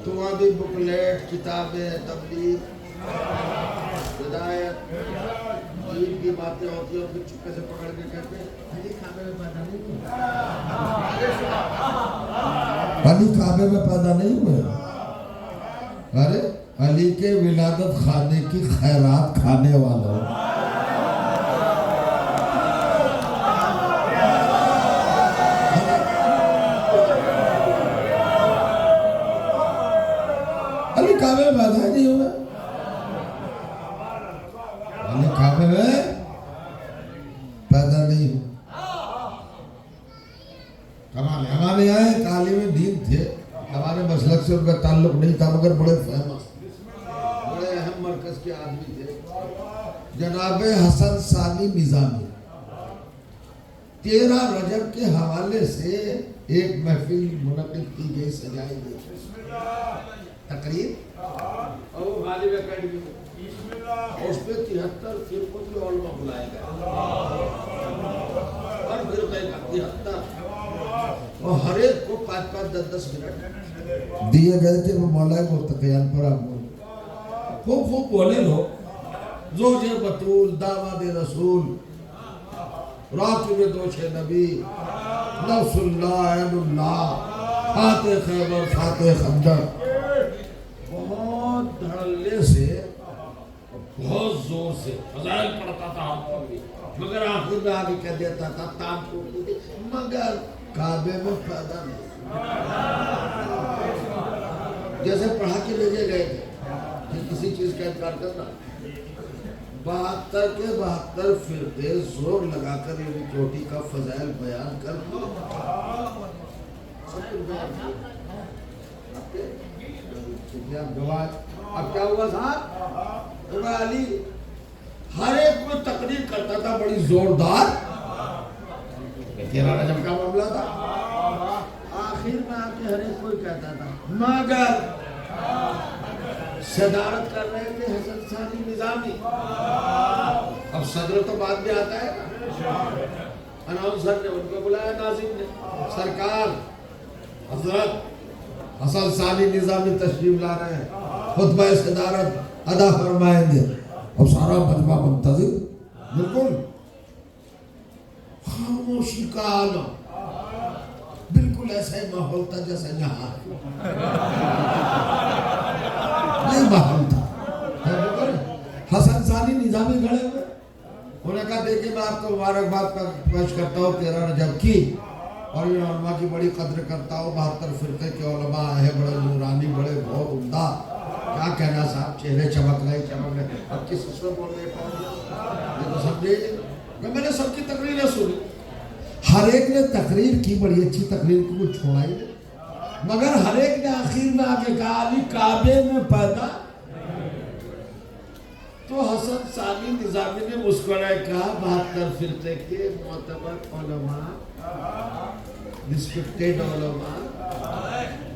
تو وہاں بھی بکلیٹ، کتابیں، تبلیغ، ہدایت، دین کی باتیں ہوتی ہیں اور پھر چپکے سے پکڑ کے کہتے ہیں علی کعبے میں پیدا نہیں ہوئے. علی کعبے میں پیدا نہیں ہوئے. ارے علی کے ولادت خانے کی خیرات کھانے والوں. علی کعبے میں پیدا نہیں ہوئے. علی کعبے میں پیدا نہیں ہوئے. ہمارے یہاں ایک عالم دین تھے، ہمارے مسلک سے ان کا تعلق نہیں تھا مگر بڑے فیمس، بڑے اہم مرکز کے آدمی تھے، جناب حسن ثانی نظامی. 13 رجب کے حوالے سے ایک محفل منعقد کی گئی، سجائی گئی تقریر، اور وہ غالب اکیڈمی میں اس پہ 73 فرقوں کے علماء بلائے گئے، اور فرقے کا 73 اور ہر ایک کو 5-5 10-10 منٹ دیے گئے تھے. وہ مولا متقیان پر آپ بولے، خوب بولے لو. زوج بطول، داماد رسول، راتب دوش نبی، نفس اللہ، عین اللہ، فاتح خیبر، فاتح خندق. بہت دھڑلے سے، بہت زور سے فضائل پڑھتا تھا ہم کو بھی، مگر آخر میں آگے کہہ دیتا تھا تام کو مگر کعبے میں پیدا نہیں. جیسے پڑھا کے لے گئے تھے کہ کسی چیز کا انکار کرنا. 72 کے 72 فرقے زور لگا کر یہ چوٹی کا فضائل بیان کر اب کیا ہوا صاحب؟ علی ہر ایک میں تقریر کرتا تھا بڑی زوردار. 13 رجب کا معاملہ تھا. آخر میں آ کے ہر ایک کوئی کہتا تھا مگر صدارت کر رہے تھے حسن ثانی نظامی. اب صدر تو بعد میں آتا ہے نا. اناؤنسر نے ان کو بلایا، ناظم نے، سرکار حضرت حسن ثانی نظامی تشریف لا رہے ہیں، خطبہ صدارت ادا فرمائیں گے. اب سارا مجمع منتظر، بالکل خاموشی کا عالم، بالکل ایسا ہی ماحول تھا جیسا یہاں یہ ماحول تھا. حسن ثانی نظامی کھڑے ہوئے، انہوں نے کہا دیکھیں میں آپ کو مبارکباد پیش کرتا ہوں 13 رجب کی، اور ان علماء کی بڑی قدر کرتا ہوں. 72 فرقے کے علماء ہیں، بڑے نورانی، بڑے بہت عمدہ. کیا کہنا صاحب، چہرے چمک رہے. اب کس اس میں بول رہے یہ تو سمجھے. میں نے سب کی تقریریں سنی، ہر ایک نے تقریر کی، بڑی اچھی تقریر کی، کچھ چھوڑا ہی نہیں. مگر ہر ایک نے آخر میں آ کے کہا علی کعبے میں پیدا. تو حسن ثانی نظامی نے مسکرائے کہا 72 فرقے کے معتبر علماء، رسپیکٹڈ علماء،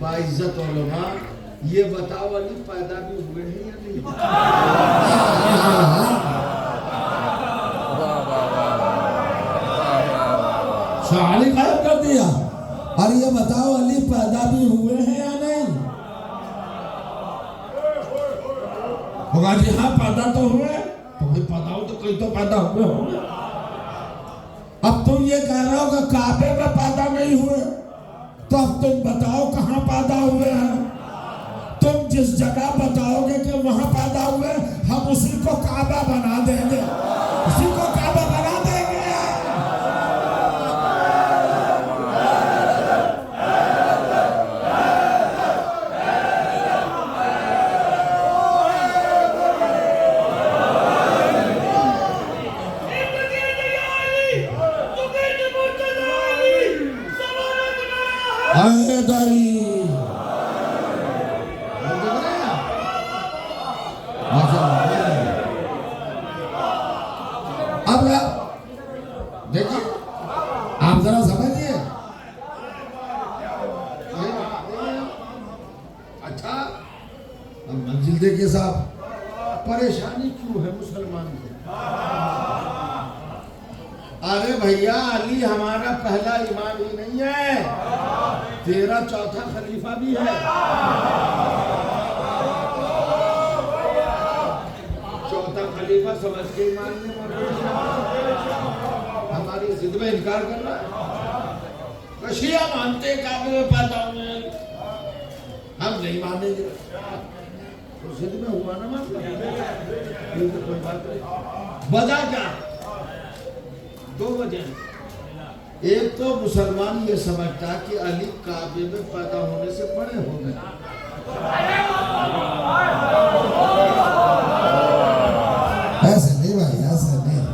باعزت علماء، یہ بتاؤ علی پیدا بھی ہوئے ہیں یا نہیں؟ شاہ علی قائم کر دیا، اور یہ بتاؤ علی پیدا بھی ہوئے ہیں یا نہیں؟ ہوگا جی ہاں پیدا تو ہوئے، تو بھائی پیدا ہو تو کوئی تو پیدا ہوئے ہوں گے۔ اب تم یہ کہہ رہے ہو کہ کعبے میں پیدا نہیں ہوئے، تو اب تم بتاؤ کہاں پیدا ہوئے ہیں؟ تم جس جگہ بتاؤ گے کہ وہاں پیدا ہوئے، ہم اسی کو کعبہ بنا دیں گے، اسی کو کعبہ بنا دیں گے۔ حیدری اب دیکھیے، آپ ذرا سمجھیے۔ اچھا اب منزل دیکھیے صاحب، پریشانی کیوں ہے مسلمان کو؟ ارے بھیا علی ہمارا پہلا امام ہی نہیں ہے، تیرا چوتھا خلیفہ بھی ہے۔ چوتھا خلیفہ سمجھ کے ایمان میں ہماری ضد میں انکار کر رہا ہے۔ شیعہ مانتے کعبے میں پیدا ہوئے، ہم نہیں مانیں گے، تو ضد میں ہوا نا مانتا۔ وجہ کیا؟ دو وجہ ہیں۔ ایک تو مسلمان یہ سمجھتا کہ علی کعبے میں پیدا ہونے سے بڑے ہو گئے، ایسے نہیں بھائی، ایسے نہیں۔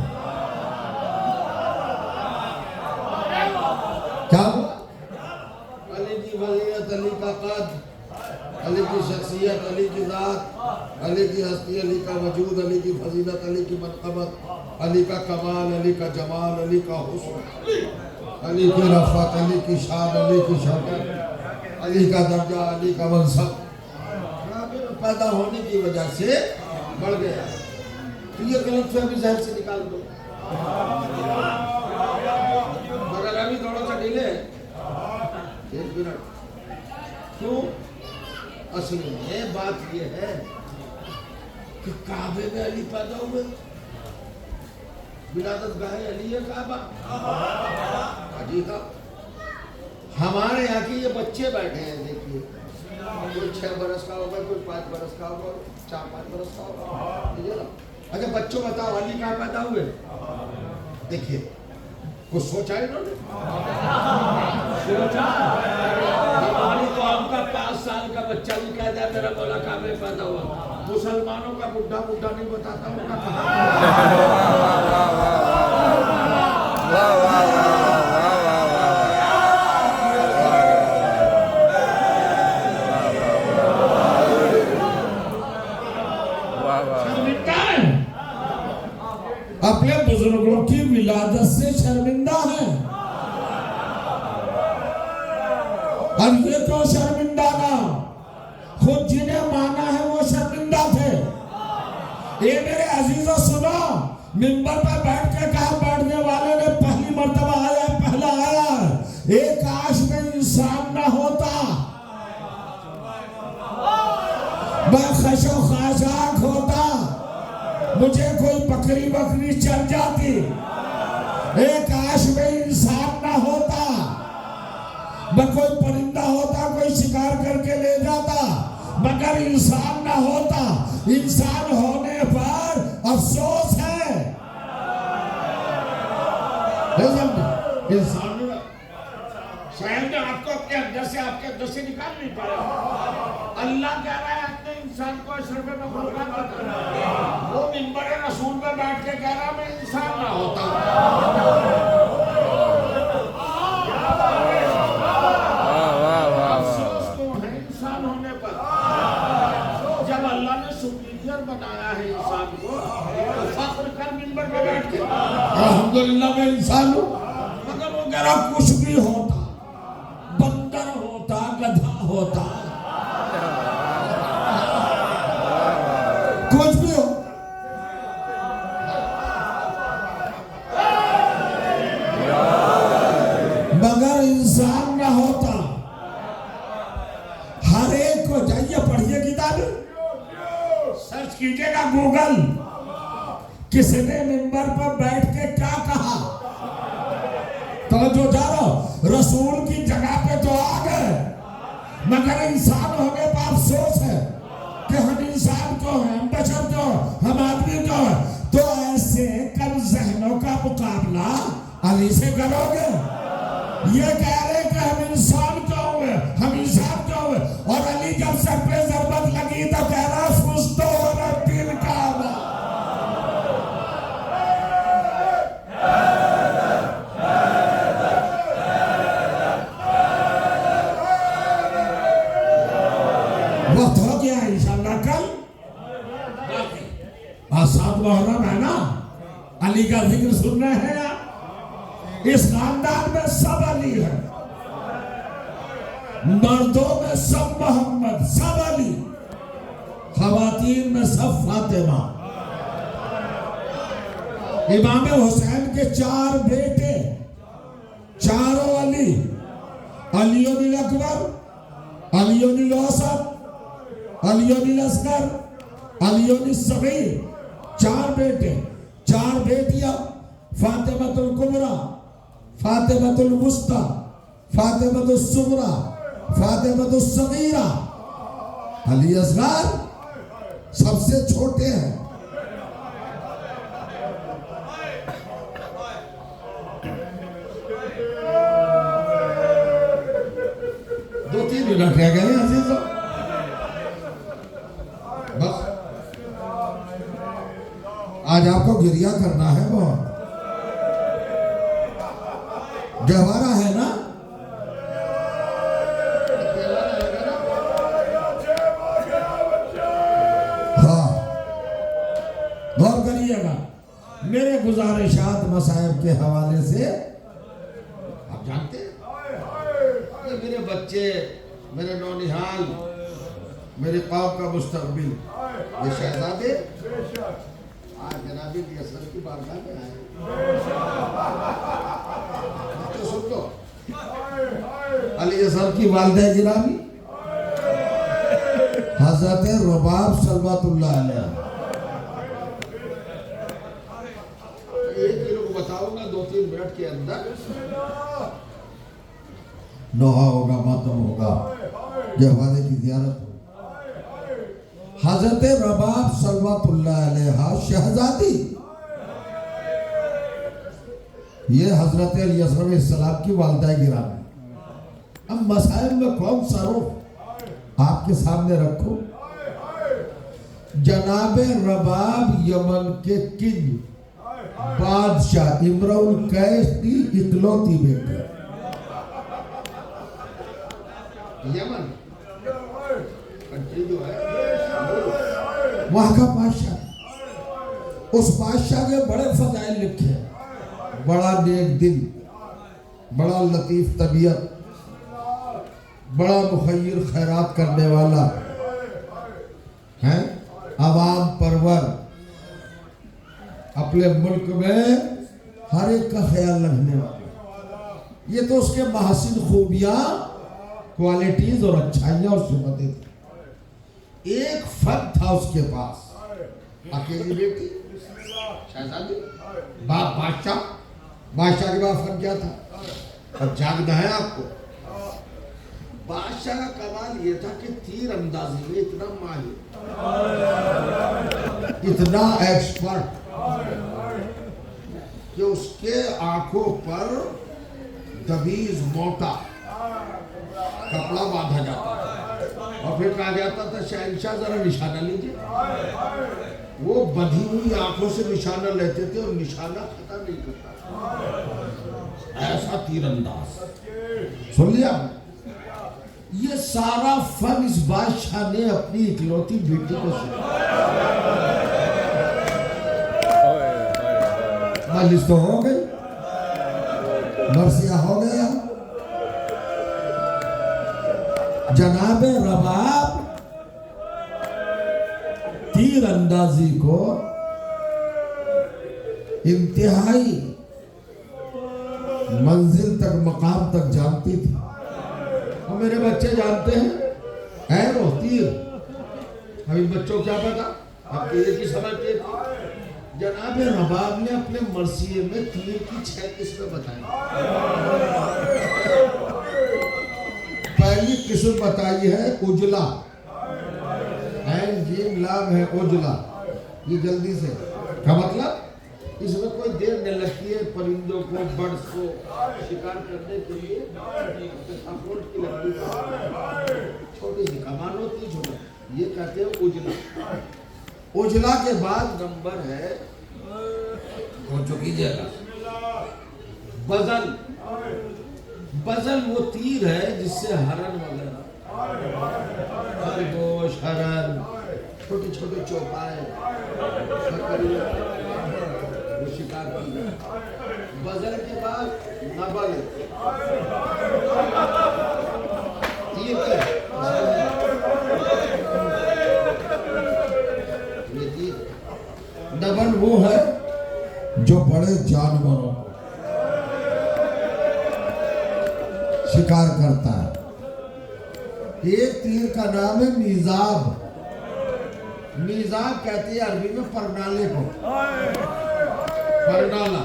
کیا ہوا؟ علی کی ولیت، علی کا قد، علی کی شخصیت، علی کی ذات، علی کی ہستی، علی کا وجود، علی کی فضیلت، علی کی منقبت، علی کا کمال، علی کا جمال، علی کا حسن، علی کی رفعت، علی کی شان، علی کی شوکت، علی کا درجہ، علی کا منصب پیدا ہونے کی وجہ سے بڑھ گیا۔ تو یہ غلط فہمی ذہن سے نکال دو۔ مگر ابھی تھوڑا سا ڈیلے، ایک منٹ، کیوں؟ اصل میں بات یہ ہے کہ کعبے میں علی پیدا ہوئے، ولادت گاہ علی ہے کعبہ۔ ہمارے یہاں کے یہ بچے بیٹھے ہیں، دیکھیے، کوئی 6 برس کا ہوگا، کوئی 5 برس کا ہوگا، 4-5 برس کا ہوگا۔ اچھا بچوں بتاؤ علی کہاں پیدا ہوئے؟ دیکھیے کچھ سوچا انہوں نے؟ ہماری تو آپ کا 5 سال کا بچہ بھی کہتا ہے میرا مولا کعبے پیدا ہوا، مسلمانوں کا بڈھا بڈھا نہیں بتاتا ہوگا اپنے بزرگوں کی ولادت سے شرمندہ ہیں، اور یہ تو شرمندہ نہ، خود جنہیں مانا ہے وہ شرمندہ تھے۔ یہ میرے عزیزوں سنو، منبر پر بیٹھ کے کہا بیٹھنے والے نے پہلی مرتبہ آیا، پہلا آیا، ایک کاش میں انسان نہ ہوتا، میں خش و خاشاک ہوتا، مجھے کوئی بکری چل جاتی، ایک کاش میں انسان نہ ہوتا، میں کوئی پرندہ ہوتا، کوئی شکار کر کے لے جاتا، مگر انسان نہ ہوتا۔ انسان ہونے پر افسوس ہے۔ انسان شاید آپ کو اپنے اندر سے، آپ کے اندر سے نکال نہیں پایا۔ اللہ کہہ رہا ہے اپنے انسان کو اشرف مخلوقات بتانا، وہ منبر رسول پہ بیٹھ کے کہہ رہا میں انسان نہ ہوتا۔ افسوس تو ہے انسان ہونے پر۔ جب اللہ نے سپیریئر بنایا ہے انسان کو، تو فخر کر منبر پہ بیٹھ کے الحمدللہ میں انسان ہوں، مگر وہ کہہ رہا کچھ بھی ہوتا، بندر ہوتا، گدھا ہوتا، کچھ بھی ہو، مگر انسان نہ ہوتا، ہر ایک کو جائیے پڑھیے کتابیں، سرچ کیجئے گا گوگل، کس نے منبر پر بیٹھ کے کیا کہا، توجہ جا رہا ہو، رسول کی جگہ پہ تو آ گئے، مگر انسان ہونے پر افسوس ہے کہ ہم انسان کیوں ہیں، ہم بشر کیوں ہیں، ہم آدمی کیوں ہیں۔ تو ایسے کم ذہنوں کا مقابلہ علی سے کرو گے؟ یہ کہہ رہے کہ ہم انسان کیوں ہوئے، ہم انسان کیوں ہوئے، اور علی جب سر پہ ضربت لگی تو کہہ رہا فزت ورب الکعبہ۔ وقت ہو گیا انشاءاللہ کل آساد محرم ہے نا، علی کا ذکر سننا ہے آپ، اس خاندان میں سب علی ہے، مردوں میں سب محمد، سب علی، خواتین میں سب فاطمہ۔ امام حسین کے 4 بیٹے، چاروں علی، علی الاکبر، علی الاوسط، علی الاصغر، علی الصغیر، 4 بیٹے، 4 بیٹیاں، فاطمہ الکبریٰ، فاطمہ الوسطیٰ، فاطمہ الصغریٰ، فاطمہ الصغیرہ، علی اصغر سب سے چھوٹے ہیں۔ دو تین منٹ رہ گئے عزیزوں، بس آج آپ کو گریہ کرنا ہے، بہت گہوارہ ہے نا، ہاں غور کریے گا۔ میرے گزارشات مصائب کے حوالے سے آپ جانتے ہیں، میرے بچے، میرے نونہال، میری قوم کا مستقبل، یہ شہزادے آج جناب علی اصغر کی بارگاہ میں آئے، تو سن لو، علی اصغر کی والدہ گرامی حضرت رباب صلوات اللہ علیہ، ایک کو بتاؤں گا 2-3 منٹ کے اندر، نوحہ ہوگا، ماتم ہوگا، گہوارے کی زیارت ہوگی۔ حضرت رباب صلوات اللہ علیہ شہزادی، یہ حضرت علی اصغر علیہ السلام کی والدہ گرامی۔ اب مسائل میں کون سا رخ آپ کے سامنے رکھو؟ جناب رباب یمن کے کنگ بادشاہ امرؤ القیس کی اکلوتی بیٹی، یمن کنٹری جو ہے وہاں کا بادشاہ، اس بادشاہ کے بڑے فضائل لکھے، بڑا نیک دل، بڑا لطیف طبیعت، بڑا مخیر خیرات کرنے والا ہے، عوام پرور، اپنے ملک میں ہر ایک کا خیال رکھنے والا۔ یہ تو اس کے محاسن خوبیاں، کوالٹیز اور اچھائیاں اور صفتیں تھیں۔ ایک فن تھا اس کے پاس، اکیلی بیٹی، شہزادی، باپ بادشاہ، بادشاہ کے بعد فن کیا تھا؟ اب جاگنا ہے آپ کو۔ بادشاہ کا کمال یہ تھا کہ تیر اندازی میں اتنا ماہر، اتنا ایکسپرٹ کہ اس کے آنکھوں پر دبیز موٹا کپڑا باندھا جاتا تھا، اور پھر کہا جاتا تھا شہنشاہ ذرا نشانہ لیجئے، وہ بدھی ہوئی آنکھوں سے نشانہ لیتے تھے اور نشانہ خطا نہیں کرتا، ایسا تیر انداز۔ سن لیا؟ یہ سارا فن اس بادشاہ نے اپنی اکلوتی بیٹی کو سکھایا۔ مجلس تو ہو گئی، مرثیہ ہو گیا۔ جناب رباب تیر اندازی کو انتہائی منزل تک مقام تک جانتی تھی. اور میرے بچے جانتے ہیں ہے وہ تیر. ابھی بچوں کیا پتا اب تیر کی سمجھتے تھے. جناب رباب نے اپنے مرثیے میں تیر کی 6 قسمیں بتائی. پہلی قسم بتائی ہے اجلا. عین جیم لام ہے اجلا. یہ جلدی سے کیا مطلب اس میں کوئی دیر نہیں لگتی ہے. پرندوں کو برڈز کو شکار کرنے کے لیے افورٹ کی لگتی ہے. چھوٹی سی کمان ہوتی ہے چھوٹا. یہ کہتے ہیں اجلا. اجلا کے بعد نمبر ہے جو کیجیے گا بزل. بزل وہ تیر ہے جس سے ہرن وغیرہ خرگوش ہرن چھوٹے چھوٹے چوپائے وہ شکار کی. بزل کے بعد نبل تیر ہے. نبل وہ ہے جو بڑے جانوروں کو شکار کرتا ہے. ایک تیر کا نام ہے میزاب. میزاب کہتے ہیں عربی میں پرنالے کو. پرنالا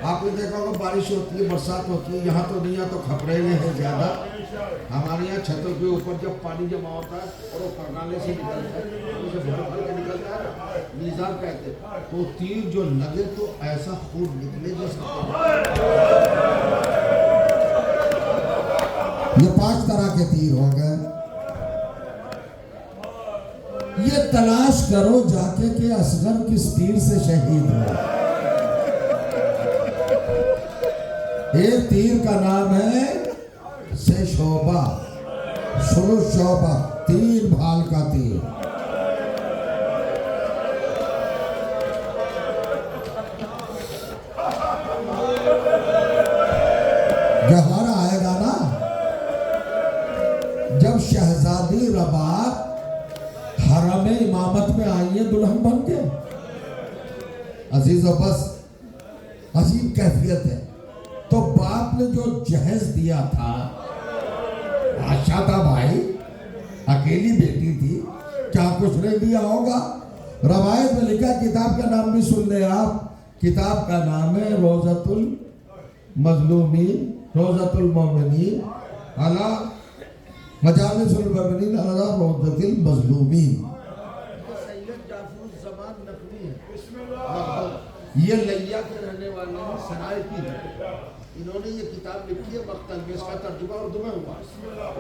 آپ نے دیکھا ہوگا بارش ہوتی ہے برسات ہوتی ہے. یہاں تو نہیں, یہاں تو کھپڑیلے ہیں زیادہ. ہمارے یہاں چھتوں کے اوپر جب پانی جمع ہوتا ہے اور وہ پرنالے سے نکلتا ہے اسے بھر بھر کے نکلتا ہے میزاب کہتے ہیں. تو تیر جو لگے تو ایسا خون نکلے جیسا. یہ 5 طرح کے تیر ہو گئے. یہ تلاش کرو جا کے کہ اصغر کس تیر سے شہید ہو. ایک تیر کا نام ہے سے شعبہ. سلو شعبہ 3 بھال کا تیر. گہوارہ آئے گا نا جب شہزادی رباب حرم امامت میں آئی ہے دلہن بن کے. عزیز و بس عجیب کیفیت ہے. تو باپ نے جو جہیز دیا تھا بادشاہ تھا بھائی, اکیلی بیٹی تھی, کیا کچھ نہیں دیا ہوگا. روایت میں لکھا, کتاب کا نام بھی سن لیں آپ. کتاب کا نام ہے روضۃ المظلومین, روضۃ المومنین علی مجالس المومنین علی روضۃ المظلومین. سید جعفر الزمان نقوی ہے. یہ لیا کے رہنے والے ہیں, سرائے کی ہے. انہوں نے یہ کتاب لکھی ہے مقتل میں. اس کا ترجمہ اردو میں ہوا,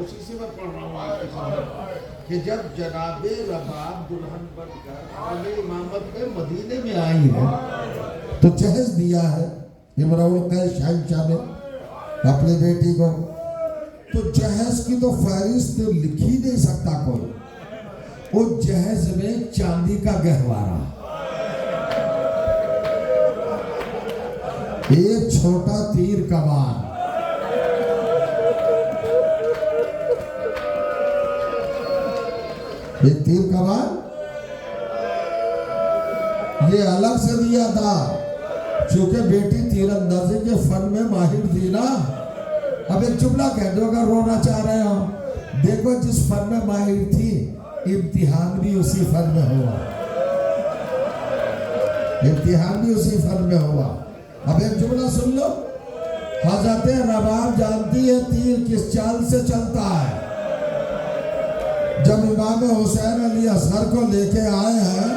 اسی سے میں پڑھ رہا ہوں آپ کے سامنے کہ جب جناب رباب دلہن بن کر حرم امامت میں مدینے میں آئی ہے تو جہیز دیا ہے امرؤ القیس شہنشاہ نے اپنی بیٹی کو. تو جہیز کی تو فہرست لکھ ہی نہیں سکتا کوئی. وہ جہیز میں چاندی کا گہوارہ, ایک چھوٹا تیر کمان, ایک تیر کمان یہ الگ سے دیا تھا چونکہ بیٹی تیر اندازی کے فن میں ماہر تھی نا. اب ایک جملہ کہہ دو اگر رونا چاہ رہے ہو. دیکھو جس فن میں ماہر تھی امتحان بھی اسی فن میں ہوا. امتحان بھی اسی فن میں ہوا. اب ایک جملہ سن لو. حضرت رباب جانتی ہے تیر کس چال سے چلتا ہے. جب امام حسین علی اصغر کو لے کے آئے ہیں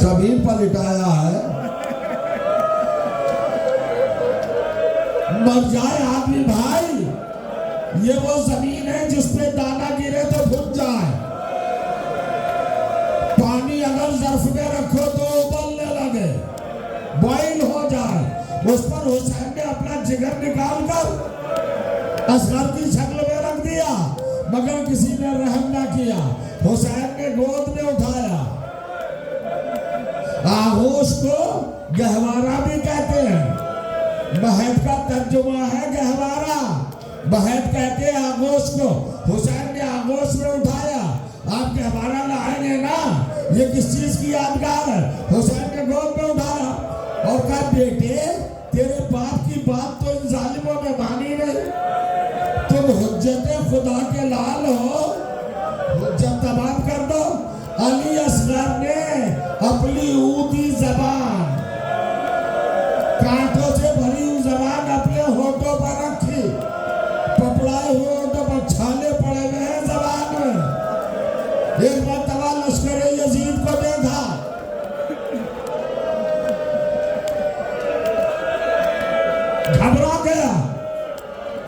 زمین پر لٹایا ہے, مر جائے آدمی بھائی, یہ وہ زمین ہے جس پہ دانا گرے تو پھٹ جائے. پانی اگر ظرف میں رکھو تو ابلنے لگے, بوائل ہو جائے. اس پر حسین نے اپنا جگر نکال کر اصغر کی شکل میں رکھ دیا مگر کسی نے رحم نہ کیا. حسین نے گود میں اٹھایا. آغوش کو گہوارہ بھی کہتے ہیں. مہد کا ترجمہ ہے گہوارہ. مہد کہتے ہیں آغوش کو. حسین نے ہوش میں اٹھایا. آپ کے ہمارا لائیں نا یہ کس چیز کی یادگار ہے. حسین کے گود میں اٹھایا اور کہا بیٹے تیرے باپ کی بات تو ان ظالموں نے مانی نہیں. تم حجت خدا کے لال ہو, حجت تمام کر دو. علی اصغر نے اپنی اونتی زبان, کانٹوں سے بھری ہوئی زبان اپنے ہونٹوں پر رکھی, پپڑائے ہوئے ہونٹوں پر چھالے پڑے ہوئے ہیں زبان میں. ایک مرتبہ لشکر یزید کو دیکھا, گھبرا گیا,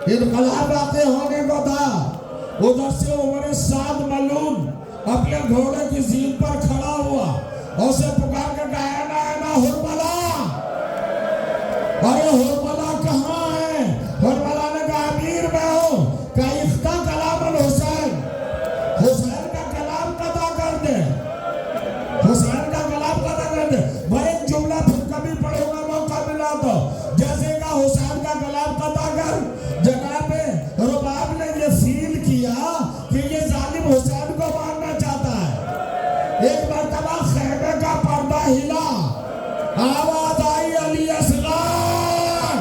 انقلاب واقع ہونے کو تھا. ادھر سے عمر سعد ملعون اپنے گھوڑے کی زین پر کھڑا ہوا اور اسے پکار کے کہا اینا ہرملا, ارے ہرملا کہاں ہے؟ ہرملا نے کہا امیر میں ہوں. کہا اختا کلام الحسین, حسین کا کلام قطع کر دے, حسین کا کلام قطع کر دے. میں ایک جملہ پھر کبھی پڑھوں گا موقع ملا تو. جیسے کہ حسین کا کلام قطع کر. جناب رباب نے یہ فیل کیا کہ یہ ظالم حسین کو مارنا چاہتا ہے. ایک مرتبہ خیمے کا پردہ ہلا, آواز آئی علی اصغر,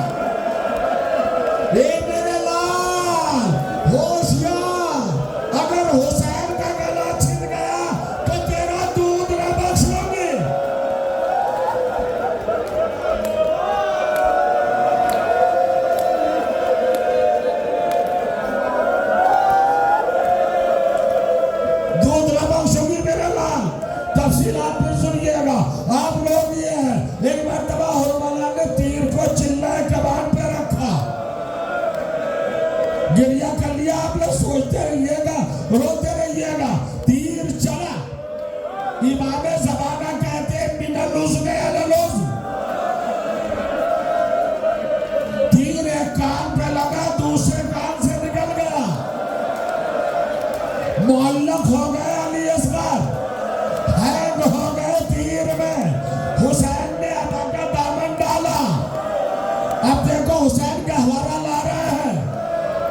اے میرے لال ہوشیار, اگر حسین کا گلا چھن گیا تو تیرا دودھ نہ بخشوں گی. دودھ نہ بخشوں گی میرے لال. تفصیلات پھر سنیے گا آپ لوگ. یہ ہے ایک مرتبہ ہرملا نے تیر کو چلہ کمان پہ رکھا, گریہ کر لیا. آپ لوگ سوچتے رہیے گا, روتے رہیے گا. تیر چلا, امام زمانہ کہتے ہیں من العزم الی العزم. تیر ایک کان پہ لگا, دوسرے کان سے نکل گیا, معلق ہو گئے علی اصغر, ہینگ ہو گئے تیر میں. حسین نے ابا کا دامن ڈالا. اب دیکھو حسین کا حوالہ لا رہے ہیں,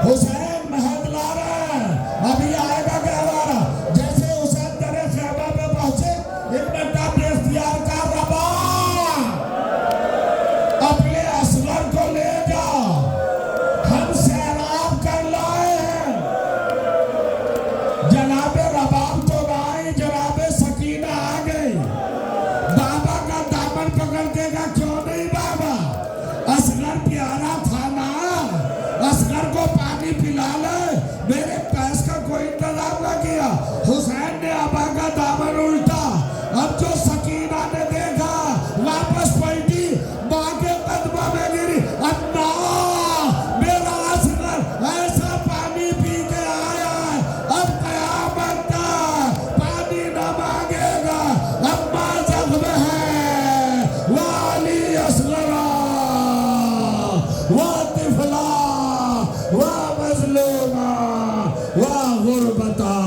حسین مہد لا رہے ہیں, ابھی آئے گا گہوارہ. جیسے حسین درے خیمہ پہ پہنچے, ایک منٹا بھی اختیار کا ربا اپنے اصغر کو لے جاؤ, ہم سیراب کر لائے ہیں. جناب رباب تو آئی, جناب سکینہ آ گئی. بابا کا دامن پکڑ دے گا کیوں نہیں بابا؟ اصغر پیارا تھا نا, اصغر کو پانی پلا لے, میرے پیس کا کوئی انتظام نہ کیا. حسین نے ابا کا دامن الٹا. اب جو سکینہ نے دیکھا واپس پلٹی, ماں کے قدموں میں گری. اللہ میرا اصغر ایسا پانی پی کے آیا ہے, اب قیامت تک پانی نہ مانگے گا. اما زخم ہے والی اصغرا وا طفلا وا مظلوما وا غربتا.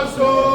رسول